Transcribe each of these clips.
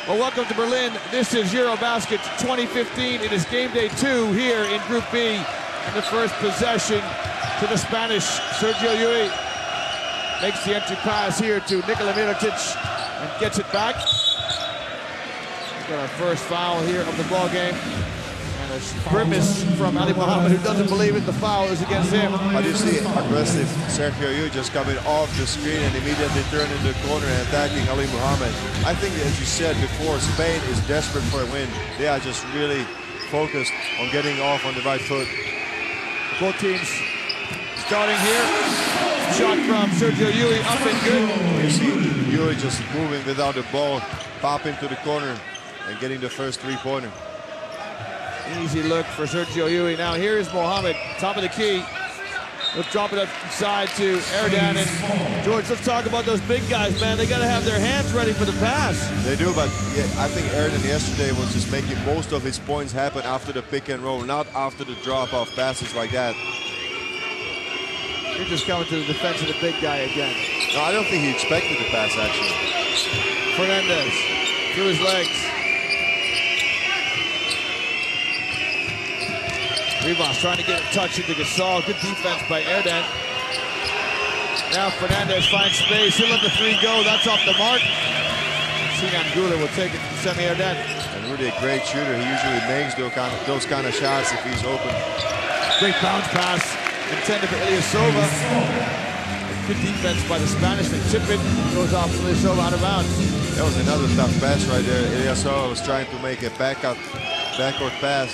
Well, welcome to Berlin. This is Eurobasket 2015. It is game day 2 here in Group B. And the first possession to the Spanish. Sergio Llull makes the entry pass here to Nikola Mirotic and gets it back. We've got our first foul here of the ball game. And a grimace from Ali Mohammed, who doesn't believe it. The foul is against him. But you see aggressive Sergio Llull just coming off the screen and immediately turning the corner and attacking Ali Mohammed. I think, as you said before, Spain is desperate for a win. They are just really focused on getting off on the right foot. Both teams starting here. Shot from Sergio Llull, up and good. You see Llull just moving without the ball, popping to the corner and getting the first three-pointer. Easy look for Sergio Llull. Now here is Mohammed, top of the key. Let's drop it inside to Erdan. And George, let's talk about those big guys, man. They got to have their hands ready for the pass. They do, but yeah, I think Erdan yesterday was just making most of his points happen after the pick and roll, not after the drop-off passes like that. You're just coming to the defense of the big guy again. No, I don't think he expected the pass, actually. Fernandez through his legs. Rivas trying to get a touch into Gasol. Good defense by Erdan. Now Fernandez finds space. He'll let the three go. That's off the mark. Sinan Gula will take it to Semi Erdan. And really a great shooter. He usually makes those kind of shots if he's open. Great bounce pass intended for Ilyasova. Good defense by the Spanish. They tip it. Goes off Ilyasova out of bounds. That was another tough pass right there. Ilyasova was trying to make a backcourt pass.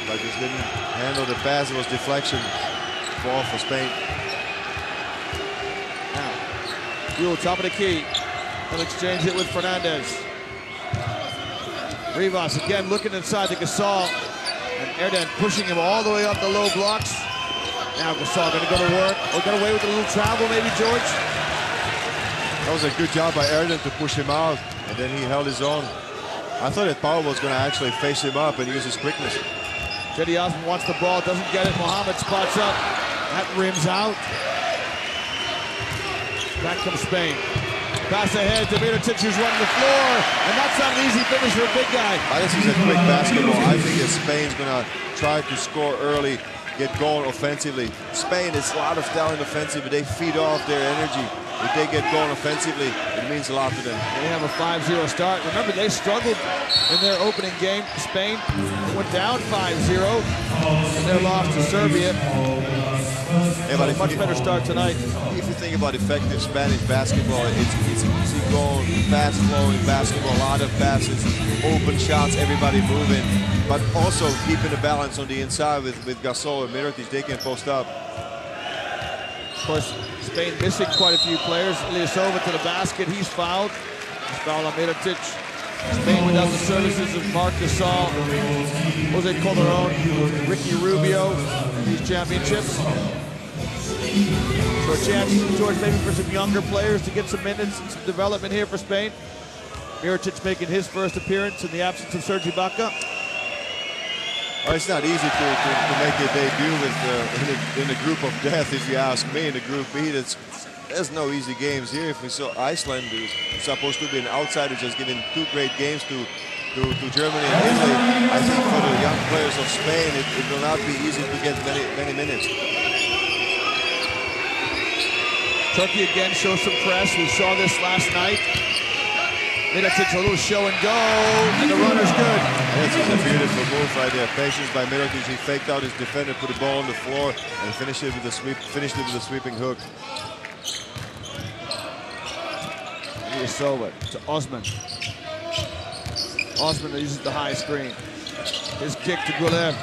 But just didn't handle the pass. It was deflection. Ball for Spain. Now, Llull, top of the key. He'll exchange it with Fernandez. Rivas again looking inside to Gasol. And Erdan pushing him all the way up the low blocks. Now Gasol going to go to work. Or got away with a little travel maybe, George? That was a good job by Erdan to push him out. And then he held his own. I thought that Powell was going to actually face him up and use his quickness. Cedi Osman wants the ball, doesn't get it. Mohammed spots up. That rims out. Back comes Spain. Pass ahead to Mirotic, who's running the floor. And that's not an easy finish for a big guy. This is a quick basketball. I think that Spain's going to try to score early, get going offensively. Spain is a lot of talent offensively. They feed off their energy. If they get going offensively, it means a lot to them. They have a 5-0 start. Remember, they struggled in their opening game. Spain went down 5-0 in their loss to Serbia. Yeah, but much better start tonight. If you think about effective Spanish basketball, it's easy-going, fast-flowing basketball, a lot of passes, open shots, everybody moving, but also keeping the balance on the inside with Gasol and Mirotic. They can post up. Of course, Spain missing quite a few players. Ilyasova to the basket. He's fouled. He's fouled on Mirotic. Spain without the services of Marc Gasol, Jose Calderon, Ricky Rubio in these championships. So a chance, George, maybe for some younger players to get some minutes and some development here for Spain. Mirotic making his first appearance in the absence of Serge Ibaka. Well, it's not easy to make a debut in the group of death, if you ask me. In the Group B, there's no easy games here. If we saw Iceland, who's supposed to be an outsider, just giving 2 great games to Germany and Italy. I think for the young players of Spain, it will not be easy to get many minutes. Turkey again shows some press. We saw this last night. Mirotic a little show and go, and the runner's good. This is a beautiful move right there. Patience by Mirotic. He faked out his defender, put the ball on the floor, and finished it with a sweeping hook. Ilyasova to Osman. Osman uses the high screen. His kick to Goulet.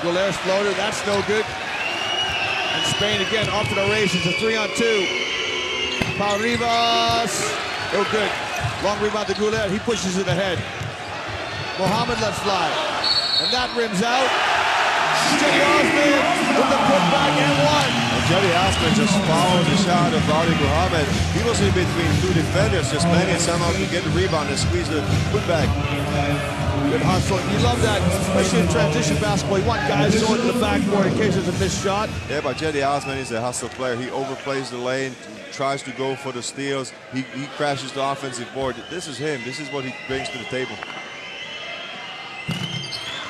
Goulet's floater, that's no good. And Spain again off to the races, a 3-on-2. Pau Rivas, no good. Long rebound to Goulet, he pushes it ahead. Mohammed lets fly. And that rims out. Jetty Osman with the putback and one. And Jetty Osman just followed the shot of Ali Muhammad. He was in between two defenders, just managed somehow to get the rebound and squeeze the putback. Good hustle. You love that, especially in transition basketball. You want guys going to the backboard in case there's a missed shot. Yeah, but Jetty Osman is a hustle player. He overplays the lane, tries to go for the steals. He crashes the offensive board. This is him. This is what he brings to the table.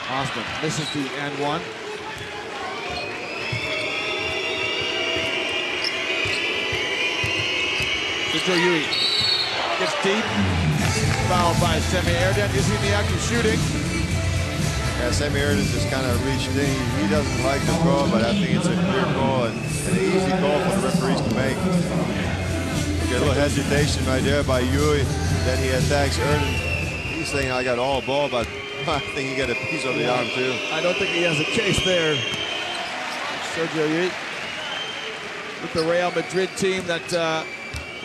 Osman misses the and one. Yui gets deep. Fouled by Semi Erden. You see the active shooting. Yeah, Semi Erden just kind of reached in. He doesn't like the call, but I think it's a clear call and an easy call for the referees to make. Get a little hesitation right there by Yui. Then he attacks Erden. He's saying, I got all ball, but I think he got a piece of the arm too. I don't think he has a case there. Sergio Yui with the Real Madrid team that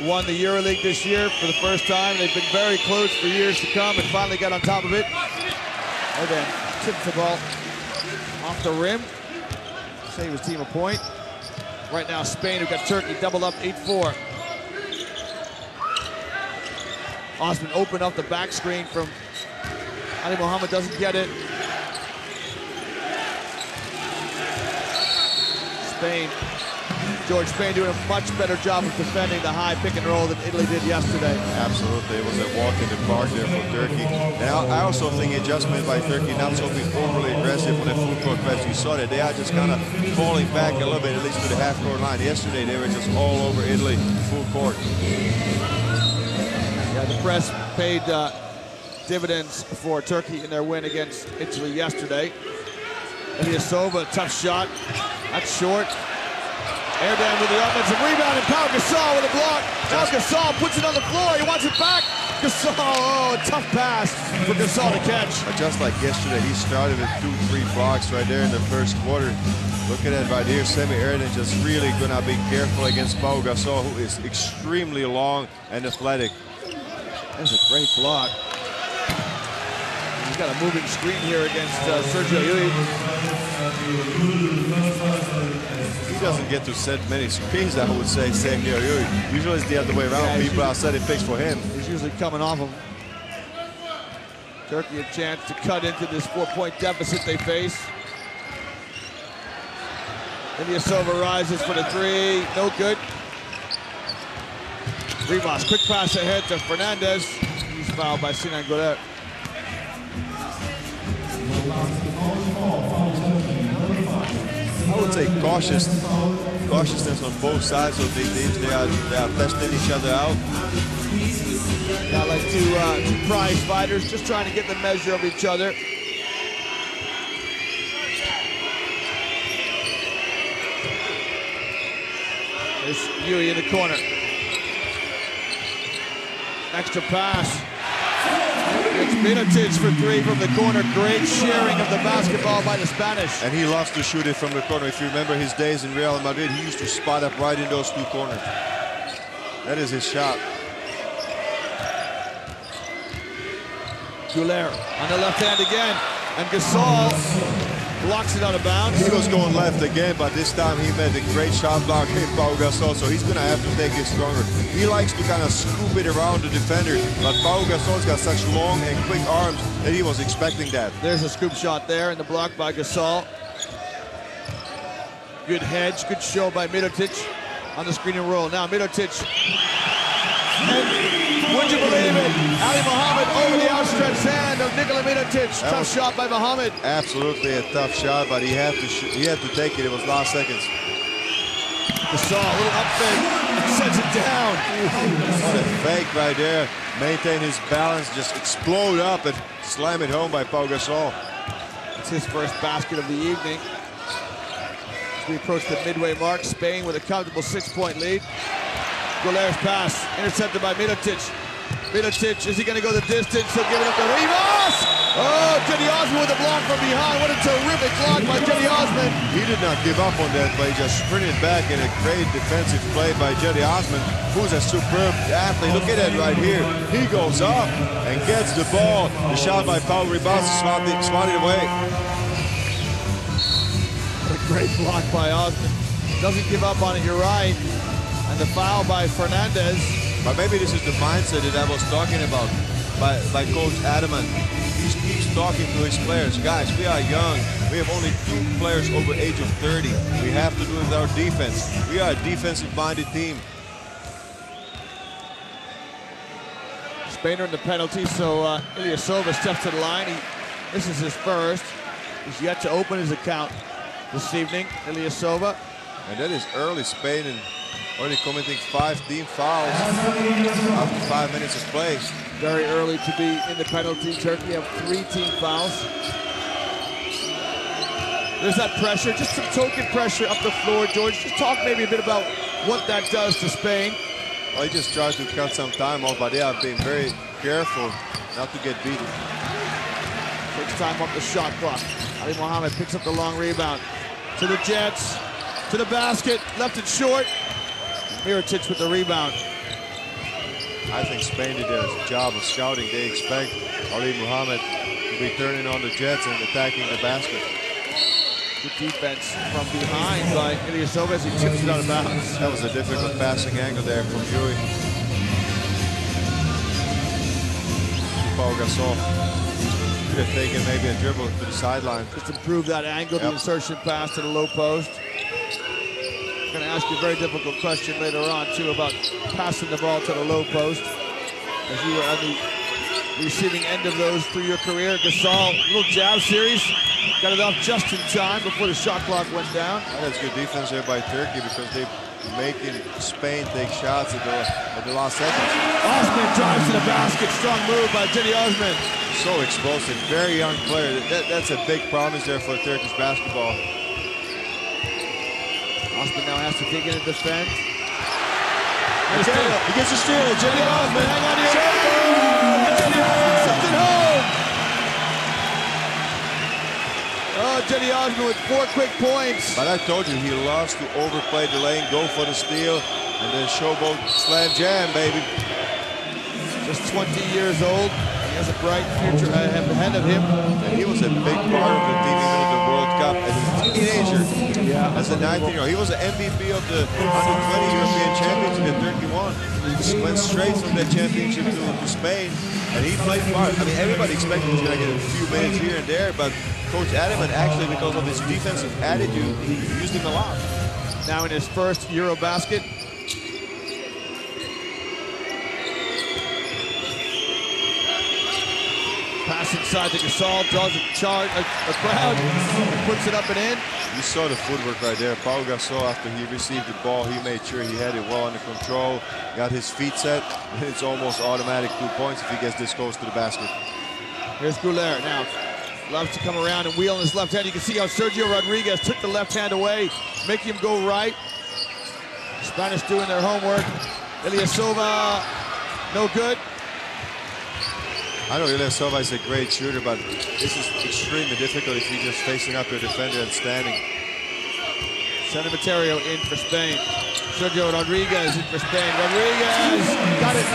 won the EuroLeague this year for the first time. They've been very close for years to come and finally got on top of it. And then tips the ball off the rim. Save his team a point. Right now Spain, who've got Turkey doubled up 8-4. Osman opened up the back screen from Ali Muhammad, doesn't get it. Spain. George Spain doing a much better job of defending the high pick and roll than Italy did yesterday. Absolutely, it was a walk in the park there for Turkey. And I also think adjustment by Turkey, not so being overly aggressive on the full court press. You saw that they are just kind of falling back a little bit, at least to the half court line. Yesterday they were just all over Italy, full court. Yeah, the press paid dividends for Turkey in their win against Italy yesterday. Ilyasova, tough shot. That's short. Erden with the offensive rebound, and Pau Gasol with a block. Now Gasol puts it on the floor. He wants it back. Gasol, oh, a tough pass for Gasol to catch. But just like yesterday, he started with 2-3 blocks right there in the first quarter. Look at that right here. Semi Erden just really gonna be careful against Pau Gasol, who is extremely long and athletic. That's a great block. He's got a moving screen here against Sergio Yui. He doesn't get to set many screens, I would say, Sergio Yui. Usually it's the other way around. Yeah, people are setting picks for him. He's usually coming off of him. Turkey a chance to cut into this 4-point deficit they face. Ilyasova rises for the three. No good. Rivas, quick pass ahead to Fernandez. He's fouled by Sinan Godet. I would say cautiousness on both sides of these teams. They are testing each other out. Yeah, like two prize fighters, just trying to get the measure of each other. There's Yui in the corner. Extra pass. It's Mirotic for three from the corner. Great sharing of the basketball by the Spanish. And he loves to shoot it from the corner. If you remember his days in Real Madrid, he used to spot up right in those two corners. That is his shot. Gouler on the left hand again. And Gasol blocks it out of bounds. He was going left again, but this time he made a great shot block in Pau Gasol, so he's going to have to take it stronger. He likes to kind of scoop it around the defender, but Pau Gasol's got such long and quick arms that he was expecting that. There's a scoop shot there in the block by Gasol. Good hedge, good show by Mirotic on the screen and roll. Now Mirotic. And would you believe it? Ali Muhammad over the outstretched hand of Nikola Mirotic. Tough shot by Muhammad. Absolutely a tough shot, but he had to take it. It was last seconds. Gasol, a little up fake, sends it down. What a fake right there. Maintain his balance, just explode up and slam it home by Pau Gasol. It's his first basket of the evening. As we approach the midway mark, Spain with a comfortable 6-point lead. Gouler's pass, intercepted by Mirotic. Mirotic, is he going to go the distance? He'll give it up to Rivas! Oh, Jetty Osman with a block from behind. What a terrific block by Jetty Osman. He did not give up on that play, just sprinted back in a great defensive play by Jetty Osman, who's a superb athlete. Look at that right here. He goes up and gets the ball. The shot by Pau Ribas swatted away. Great block by Osman. Doesn't give up on it, you're right. And the foul by Fernandez. But maybe this is the mindset that I was talking about by Coach Adaman. He keeps talking to his players. Guys, we are young. We have only 2 players over the age of 30. We have to do it with our defense. We are a defensive-minded team. Spain in the penalty, so Ilyasova steps to the line. This is his first. He's yet to open his account this evening, Ilyasova. And that is early. Spain and already committing 5 team fouls after 5 minutes of play. Very early to be in the penalty. Turkey have 3 team fouls. There's that pressure, just some token pressure up the floor. George, just talk maybe a bit about what that does to Spain. Well, he just tried to cut some time off, but they are being very careful not to get beaten. Takes time off the shot clock. Ali Mohammed picks up the long rebound. To the Jets, to the basket, left it short. Mirotic with the rebound. I think Spain did their job of scouting. They expect Ali Mohammed to be turning on the Jets and attacking the basket. Good defense from behind by Ilyasova as he tips it out of bounds. That was a difficult passing angle there from Yui. Paul Gasol could have taken maybe a dribble to the sideline. Just improve that angle, the insertion pass to the low post. I'm going to ask you a very difficult question later on, too, about passing the ball to the low post. As you were on the receiving end of those through your career. Gasol, little jab series. Got it off just in time before the shot clock went down. That's good defense there by Turkey because they're making Spain take shots at the last seconds. Osman drives to the basket. Strong move by Cedi Osman. So explosive, very young player. That's a big promise there for Turkish basketball. Osman now has to dig in and defend. He gets a steal. Cedi Osman, hang on here. Cedi Osman sends it home. Oh, Cedi Osman with 4 quick points. But I told you, he loves to overplay the lane, go for the steal, and then showboat slam jam, baby. Just 20 years old. He has a bright future ahead of him. And he was a big part of the team even in the World Cup as a teenager. Yeah. As a 19-year-old. He was the MVP of the Under-20 European Championship in 31. He went straight from that championship to Spain, and he played part. I mean, everybody expected he was going to get a few minutes here and there, but Coach Adaman actually, because of his defensive attitude, he used him a lot. Now in his first Eurobasket. Pass inside to Gasol, draws a crowd, and puts it up and in. You saw the footwork right there. Paul Gasol, after he received the ball, he made sure he had it well under control, got his feet set, and it's almost automatic 2 points if he gets this close to the basket. Here's Goulet now. Loves to come around and wheel in his left hand. You can see how Sergio Rodriguez took the left hand away, making him go right. Spanish doing their homework. Ilyasova, no good. I know Ilyasova is a great shooter, but this is extremely difficult if you're just facing up your defender and standing. San Materio in for Spain. Sergio Rodriguez in for Spain. Rodriguez got it.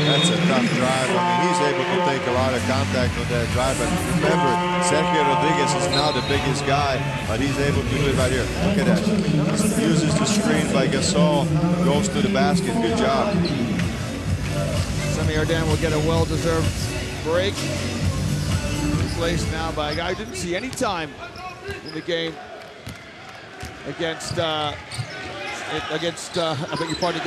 That's a tough drive. I mean, he's able to take a lot of contact on that drive. But remember, Sergio Rodriguez is not the biggest guy, but he's able to do it right here. Look at that. He uses the screen by Gasol, goes to the basket. Good job. Semi Ardan will get a well-deserved break. Replaced now by a guy who didn't see any time in the game against, I beg your pardon,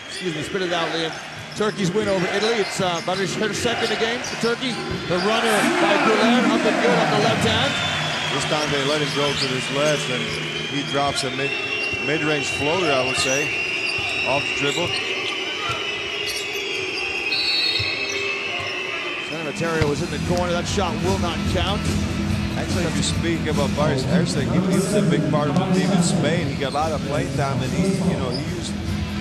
spit it out, Liam. Turkey's win over Italy. It's about his second game for Turkey. The runner by Goulet, up and good on the left hand. This time they let him go to his left, and he drops a mid-range floater, I would say, off the dribble. San Materio was in the corner. That shot will not count. Actually, if you speak about Baris Erceg, he was a big part of the team in Spain. He got a lot of playing time, and he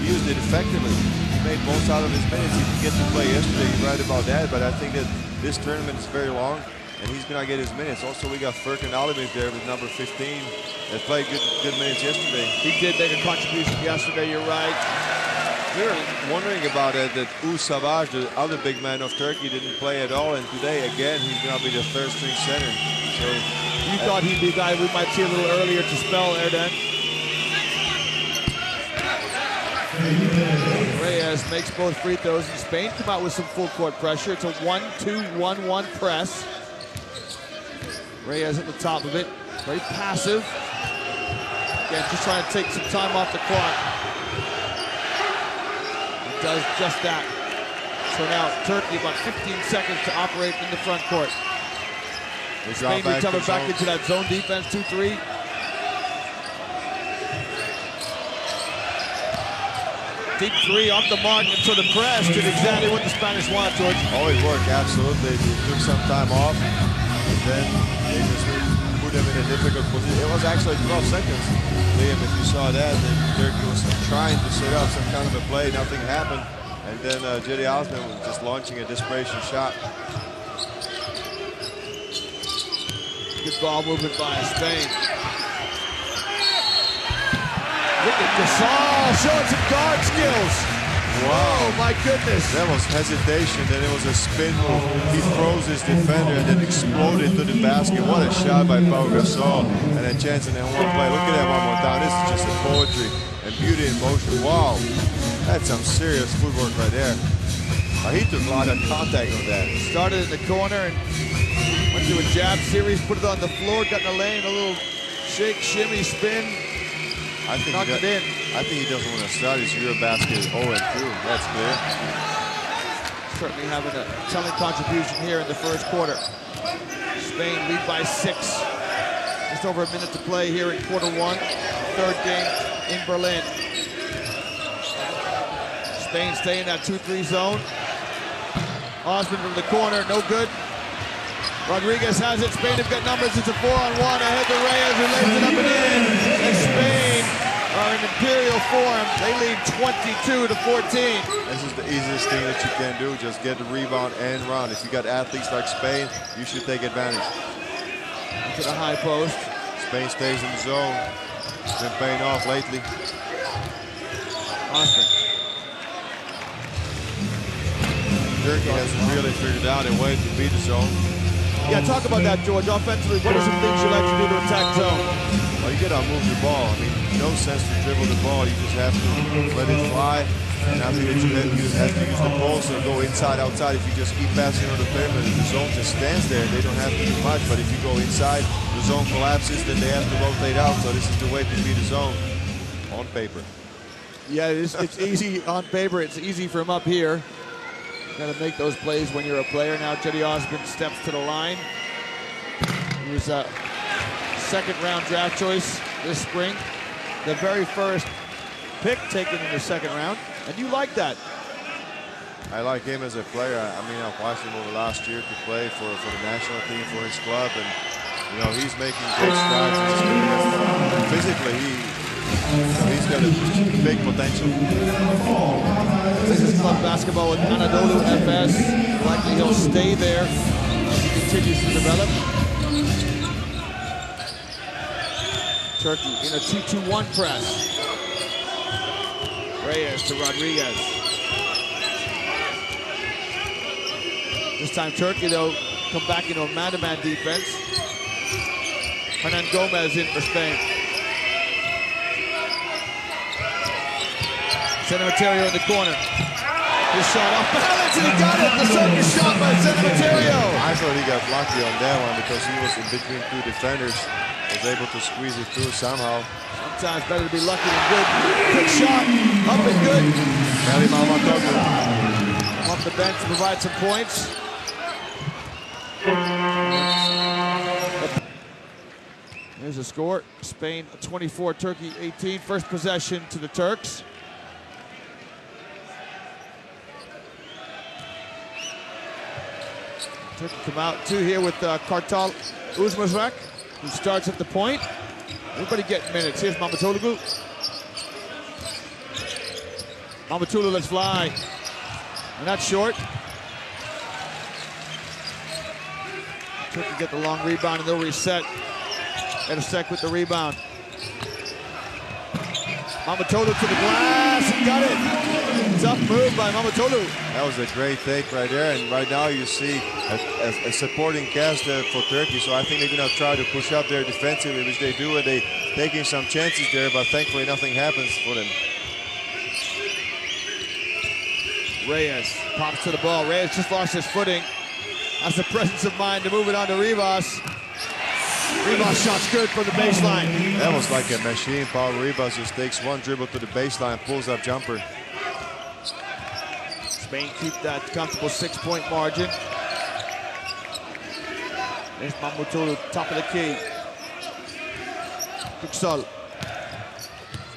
used it effectively. He made most out of his minutes. He didn't get to play yesterday. You're right about that, but I think that this tournament is very long, and he's going to get his minutes. Also, we got Furkan Alimov there with number 15 that played good minutes yesterday. He did make a contribution yesterday, you're right. We were wondering about it, that Savage, the other big man of Turkey, didn't play at all, and today, again, he's going to be the third-string center. So You thought he'd be a guy we might see a little earlier to spell Erden. Reyes makes both free throws, and Spain come out with some full court pressure. It's a 1-2-1-1 press. Reyes at the top of it, very passive. Again, just trying to take some time off the clock. He does just that. So now Turkey about 15 seconds to operate in the front court. Spain recover back into that zone defense, 2-3. Deep three off the mark, and so the press did exactly what the Spanish want, George. Oh, it worked, absolutely. They took some time off, and then they just put them in a difficult position. It was actually 12 seconds, Liam, if you saw that. Turkey was trying to set up some kind of a play, nothing happened. And then Jerry Osman was just launching a desperation shot. Good ball movement by Spain. Look at Gasol showing some guard skills. Whoa, my goodness. That was hesitation, then it was a spin move. He throws his defender and then exploded to the basket. What a shot by Pau Gasol. And a chance in that one play. Look at that one more time. This is just a poetry and beauty in motion. Wow. That's some serious footwork right there. He took a lot of contact on that. Started in the corner and went to a jab series, put it on the floor, got in the lane, a little shake, shimmy, spin. Knocked it in. I think he doesn't want to start his Eurobasket 0-2. That's clear. Certainly having a telling contribution here in the first quarter. Spain lead by 6. Just over a minute to play here in quarter 1. Third game in Berlin. Spain stay in that 2-3 zone. Osman from the corner, no good. Rodriguez has it. Spain have got numbers. It's a 4-on-1 ahead to Reyes, who lays it up and in. And Spain are in imperial form. They lead 22-14. This is the easiest thing that you can do. Just get the rebound and run. If you got athletes like Spain, you should take advantage. To the high post. Spain stays in the zone. It's been paying off lately. Osman. Turkey has really figured out a way to beat the zone. Yeah, talk about that, George. Offensively, what are some things you like to do to attack zone? Well, you gotta move the ball. I mean, no sense to dribble the ball. You just have to let it fly. And I think that you have to use the post and go inside, outside. If you just keep passing on the perimeter, the zone just stands there. They don't have to do much. But if you go inside, the zone collapses, then they have to rotate out. So this is the way to beat the zone on paper. Yeah, it's easy on paper. It's easy from up here. Got to make those plays when you're a player. Now Cedi Osman steps to the line. He was a second-round draft choice this spring. The very first pick taken in the second round. And you like that? I like him as a player. I mean, I've watched him over last year to play for the national team, for his club. And, you know, he's making great strides in his career. Physically, he's got a big potential. This is club basketball with Anadolu Efes. Likely he'll stay there as he continues to develop. Turkey in a 2-2-1 press. Reyes to Rodriguez. This time Turkey, though, come back into a man-to-man defense. Hernan Gomez in for Spain. Cementerio in the corner. His shot off balance, and he got it. The circus shot by Cementerio. I thought he got lucky on that one because he was in between two defenders. Was able to squeeze it through somehow. Sometimes better to be lucky than good. Quick shot, up and good. Off the bench to provide some points. There's a score. Spain 24, Turkey 18. First possession to the Turks. Turkey come out two here with Kartal Uzmazrak, who starts at the point. Everybody getting minutes. Here's Mamatoglu. Mamatoglu, let's fly. And that's short. Turkey get the long rebound and they'll reset. Edisek with the rebound. Mamatoglu to the glass and got it. Tough move by Mamoutoulou. That was a great take right there, and right now you see a supporting cast there for Turkey, so I think they're going to try to push up there defensively, which they do, and they taking some chances there, but thankfully nothing happens for them. Reyes pops to the ball. Reyes just lost his footing. Has the presence of mind to move it on to Rivas. Rivas shot's good from the baseline. That was like a machine. Paulo Rivas just takes one dribble to the baseline, pulls up jumper. Spain keep that comfortable 6-point margin. There's Mamoutoulou, top of the key. Kuksal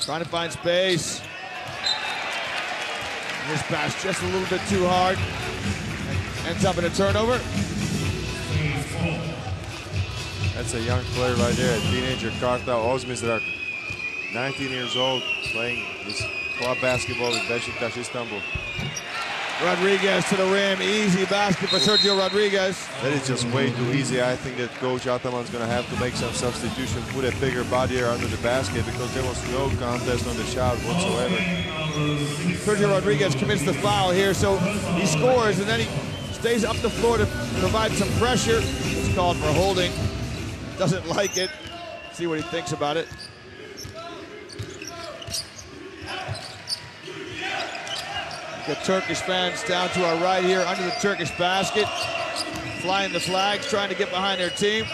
trying to find space. His pass just a little bit too hard. Ends up in a turnover. That's a young player right there, a teenager, Kartal Ozmizdar, 19 years old, playing this club basketball with Beşiktaş Istanbul. Rodriguez to the rim, easy basket for Sergio Rodriguez. That is just way too easy. I think that Coach Ataman's going to have to make some substitution, put a bigger body here under the basket because there was no contest on the shot whatsoever. Sergio Rodriguez commits the foul here, so he scores and then he stays up the floor to provide some pressure. It's called for holding. Doesn't like it. See what he thinks about it. The Turkish fans down to our right here under the Turkish basket. Flying the flags, trying to get behind their team.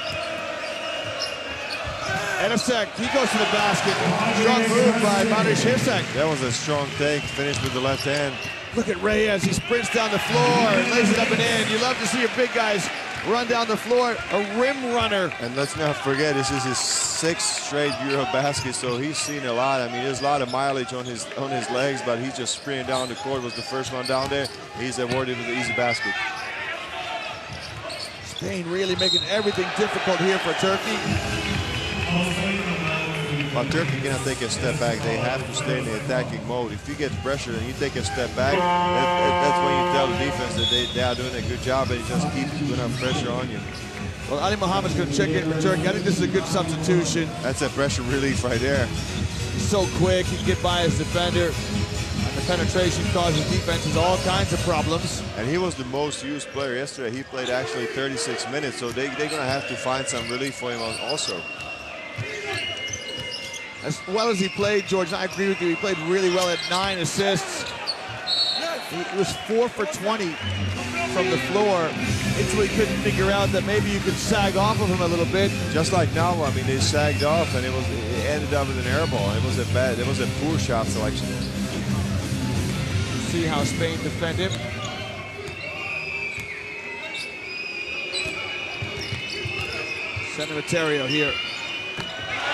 Ersek, he goes to the basket. Strong move by Barış Ersek. That was a strong take, finished with the left hand. Look at Reyes, he sprints down the floor and lays it up and in. You love to see your big guys run down the floor, a rim runner. And let's not forget, this is his 6th straight Euro basket, so he's seen a lot. I mean, there's a lot of mileage on his legs, but he's just sprinting down the court. Was the first one down there. He's awarded with the easy basket. Spain really making everything difficult here for Turkey. But Turkey cannot take a step back. They have to stay in the attacking mode. If you get pressure and you take a step back, that's when you tell the defense that they are doing a good job and you just keep putting up pressure on you. Well, Ali Mohammed's going to check in for Turkey. I think this is a good substitution. That's a pressure relief right there. He's so quick, he can get by his defender. And the penetration causes defenses all kinds of problems. And he was the most used player yesterday. He played actually 36 minutes, so they're going to have to find some relief for him also. As well as he played, George, and I agree with you, he played really well at 9 assists. He was 4 for 20 from the floor. Italy couldn't figure out that maybe you could sag off of him a little bit. Just like now, I mean, they sagged off and it ended up with an air ball. It was a poor shot selection. See how Spain defend him. Cementerio here.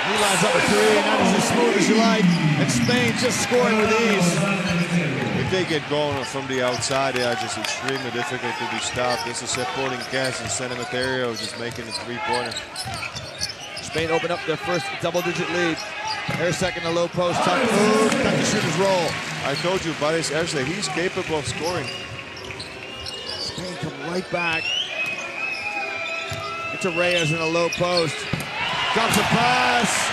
He lines up a 3, and that is as smooth as you like. And Spain just scoring with ease. If they get going from the outside, they are just extremely difficult to be stopped. This is supporting cast and Cementerio just making a 3-pointer. Spain open up their first double-digit lead. Ersek in the low post, tough move, got the shooter's roll. I told you, Barış Ersek, he's capable of scoring. Spain come right back. It's a Reyes in the low post. Drops a pass,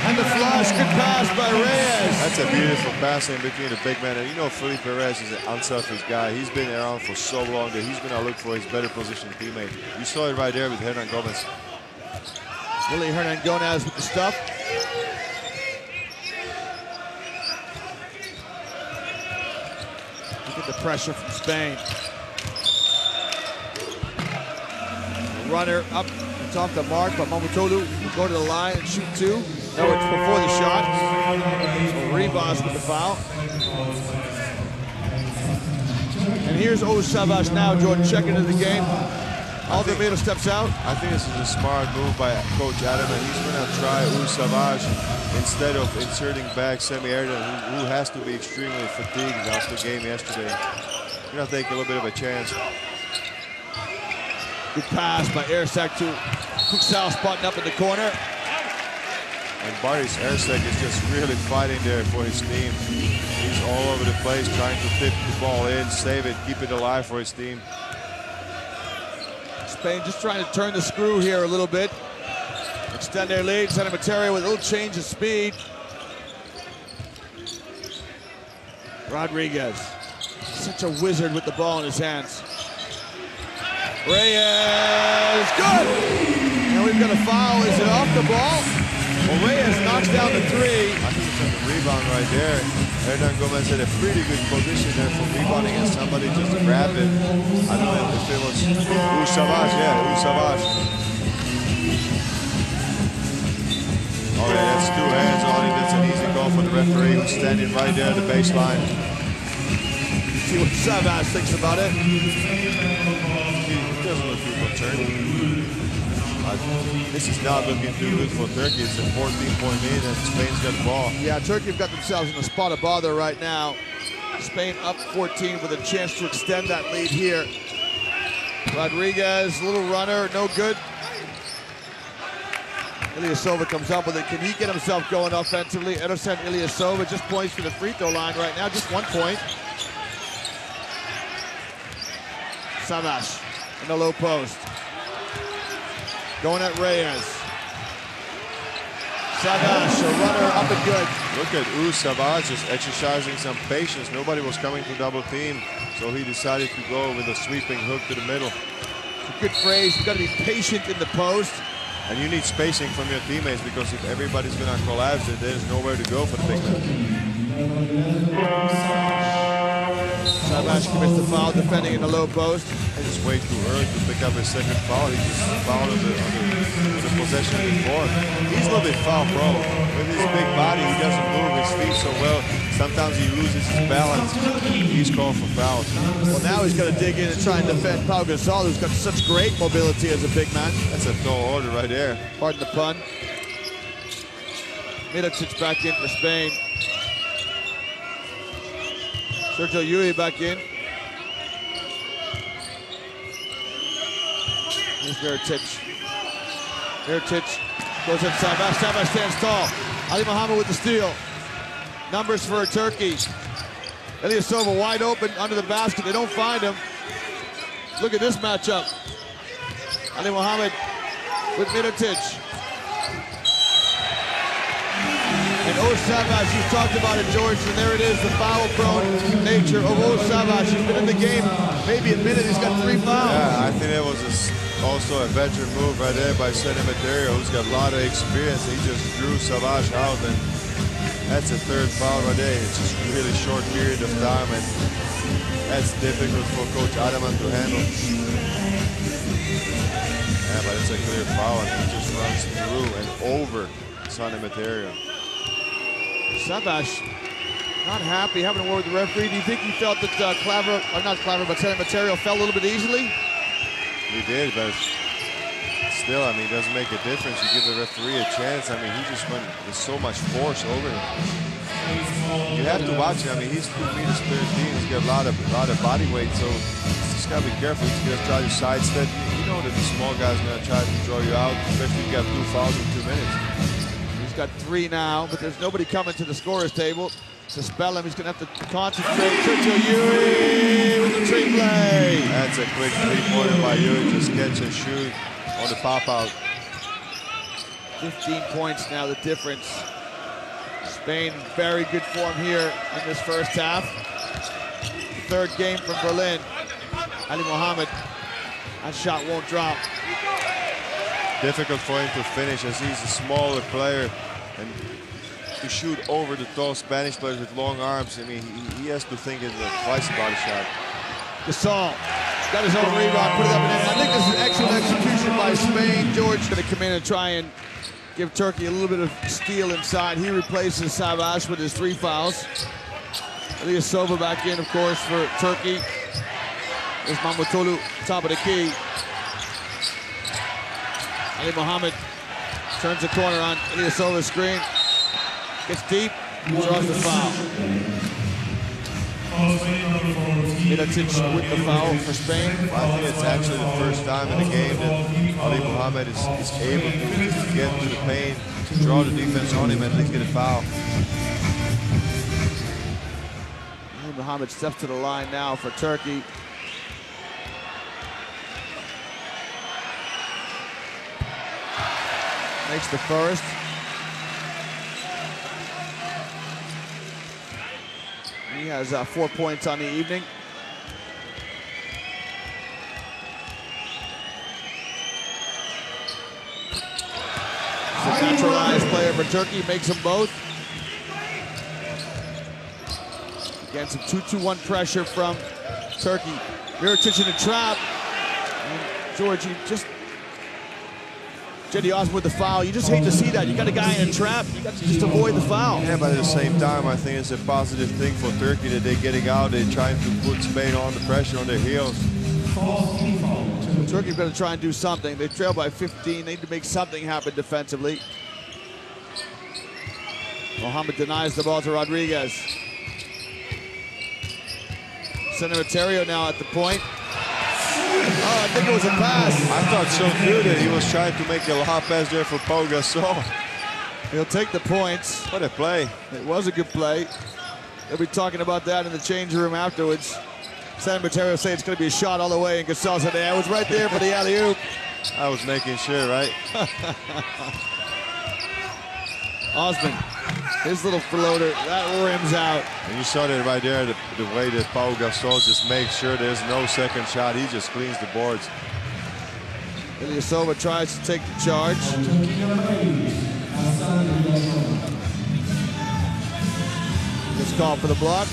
and the flush, good pass by Reyes. That's a beautiful pass in between the big man. And you know Felipe Perez is an unselfish guy. He's been around for so long that he's going to look for his better position teammate. You saw it right there with Hernan Gomez. Willie Hernan Gomez with the stuff. Look at the pressure from Spain. The runner up. It's off the mark, but Mamoutoulou will go to the line and shoot 2. No, it's before the shot. So Rivas with the foul. And here's Savage now, Jordan, checking into the game. Alderweireld steps out. I think this is a smart move by Coach Ataman. He's going to try Savage instead of inserting back Semi Erdogan, who has to be extremely fatigued after the game yesterday. Going to take a little bit of a chance. Good pass by Ersek to Kuksal, spotting up in the corner. And Barış Ersek is just really fighting there for his team. He's all over the place trying to tip the ball in, save it, keep it alive for his team. Spain just trying to turn the screw here a little bit. Extend their lead. Cementerio with a little change of speed. Rodriguez. Such a wizard with the ball in his hands. Reyes, good! And we've got a foul. Is it off the ball? Well, Reyes knocks down the three. I think it's on the rebound right there. Hernan Gomez had a pretty good position there for rebounding and somebody just grabbed it. I don't know if it was Savage. Yeah, Savage. Oh yeah, that's two hands on him. That's an easy call for the referee who's standing right there at the baseline. See what Savage thinks about it. He doesn't look good for Turkey. This is not looking too good for Turkey. It's a 14-point lead and Spain's got the ball. Yeah, Turkey have got themselves in a spot of bother right now. Spain up 14 with a chance to extend that lead here. Rodriguez, little runner, no good. Ilyasova comes up with it. Can he get himself going offensively? Ederson Ilyasova just points to the free throw line right now, just 1 point. Savage in the low post. Going at Reyes. Savage, a runner up and good. Look at Savage just exercising some patience. Nobody was coming to double team, so he decided to go with a sweeping hook to the middle. A good phrase, you've got to be patient in the post. And you need spacing from your teammates because if everybody's going to collapse, there's nowhere to go for the big man. Savage commits the foul, defending in the low post. And it's way too early to pick up his second foul. He just fouled on the possession before. He's a little bit foul prone. With his big body, he doesn't move his feet so well. Sometimes he loses his balance. He's called for fouls. Well, now he's got to dig in and try and defend Pau Gasol, who's got such great mobility as a big man. That's a tall order right there. Pardon the pun. Mirotic back in for Spain. Sergio Llull back in. Here's Mirotic. Mirotic goes at Savage. Savage stands tall. Ali Mohammed with the steal. Numbers for Turkey. Ilyasova wide open under the basket. They don't find him. Look at this matchup. Ali Mohammed with Mirotic. And Savage, you talked about it, George, and there it is, the foul-prone nature of Savage. He's been in the game maybe a minute. He's got 3 fouls. Yeah, I think that was also a veteran move right there by Sonny Materio, who's got a lot of experience. He just drew Savage out, and that's the 3rd foul right there. It's just a really short period of time, and that's difficult for Coach Adaman to handle. Yeah, but it's a clear foul, and he just runs through and over Sonny Materio. Savage not happy, having a word with the referee. Do you think he felt that Sonny Materio fell a little bit easily? He did, but still, I mean, it doesn't make a difference. You give the referee a chance. I mean, he just went with so much force over him. You have to watch it. I mean, he's 2 meters 13. He's got a lot of body weight, so you just gotta be careful. He's gonna try to sidestep. You know that the small guy's gonna try to draw you out, especially if you got 2 fouls in 2 minutes. He's got 3 now, but there's nobody coming to the scorer's table to spell him. He's gonna have to concentrate. Sergio Llull with the tree play. That's a quick 3-pointer by Llull. Just catch and shoot on the pop out. 15 points now, the difference. Spain, very good form here in this first half. The 3rd game from Berlin. Ali Mohammed, that shot won't drop. Difficult for him to finish as he's a smaller player, and to shoot over the tall Spanish players with long arms, I mean, he has to think twice about a shot. Gasol got his own rebound, put it up and in. I think this is an excellent execution by Spain. George going to come in and try and give Turkey a little bit of steal inside. He replaces Savage with his 3 fouls. Ilyasova back in, of course, for Turkey. There's Mamutolu, top of the key. Ali Mohammed turns the corner on Ilyasova's screen. Gets deep, draws the foul. Mirotic with the foul for Spain. I think it's actually the first time in the game that Ali Mohammed is able to get to the paint, to draw the defense on him, and at least get a foul. Ali Mohammed steps to the line now for Turkey. Makes the first. He has 4 points on the evening. The naturalized player for Turkey makes them both. Again, some 2-2-1 pressure from Turkey. Mirotic in a trap. And George, Cedi Osman with the foul. You just hate to see that. You got a guy in a trap. You got to just avoid the foul. Yeah, but at the same time, I think it's a positive thing for Turkey that they're getting out. They're trying to put Spain on the pressure on their heels. Turkey's going to try and do something. They trail by 15. They need to make something happen defensively. Mohamed denies the ball to Rodriguez. Senator now at the point. Oh, I think it was a pass. I thought so too, that he was trying to make a lob pass there for Pau Gasol. He'll take the points. What a play. It was a good play. They'll be talking about that in the change room afterwards. San Mateo say it's going to be a shot all the way, and Gasol said, I was right there for the alley-oop. I was making sure, right? Osman, his little floater, that rims out. And you saw that right there, the way that Pau Gasol just makes sure there's no second shot. He just cleans the boards. Ilyasova tries to take the charge. Gets called for the block.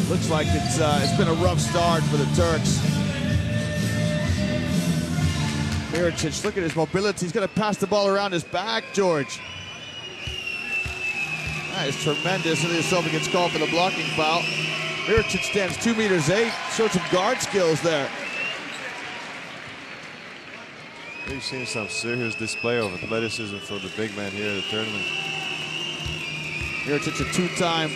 Looks like it's been a rough start for the Turks. Mirotic, look at his mobility. He's going to pass the ball around his back, George. That is tremendous. Ilyasova gets called for the blocking foul. Mirotic stands 2'8". Showed some guard skills there. We've seen some serious display of athleticism for the big man here at the tournament. Mirotic, a two-time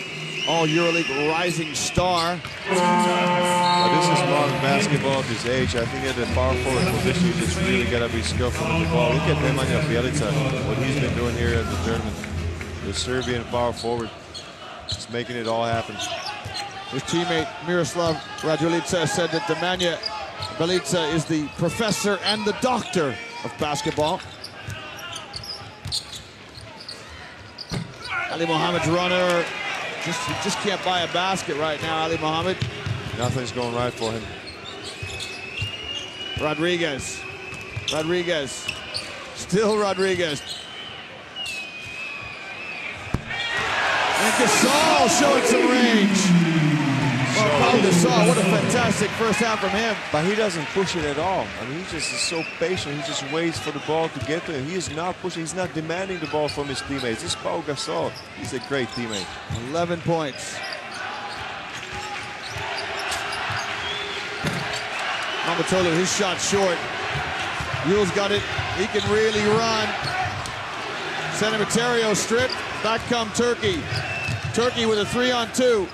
All-EuroLeague rising star. This is modern basketball at his age. I think at the power forward position, you just really got to be skillful with the ball. Look at Nemanja Bjelica, what he's been doing here at the tournament. The Serbian power forward, just making it all happen. His teammate Miroslav Radulica said that Nemanja Bjelica is the professor and the doctor of basketball. Ali Mohammed's runner. He just can't buy a basket right now, Ali Mohammed. Nothing's going right for him. Rodriguez. Still Rodriguez. And Gasol showing some range. Well, Pau Gasol, what a fantastic first half from him. But he doesn't push it at all. I mean, he just is so patient. He just waits for the ball to get to him. He is not pushing. He's not demanding the ball from his teammates. This is Pau Gasol. He's a great teammate. 11 points. Mamatolu, his shot short. Yule's got it. He can really run. Senator stripped. Back come Turkey. Turkey with a 3-on-2.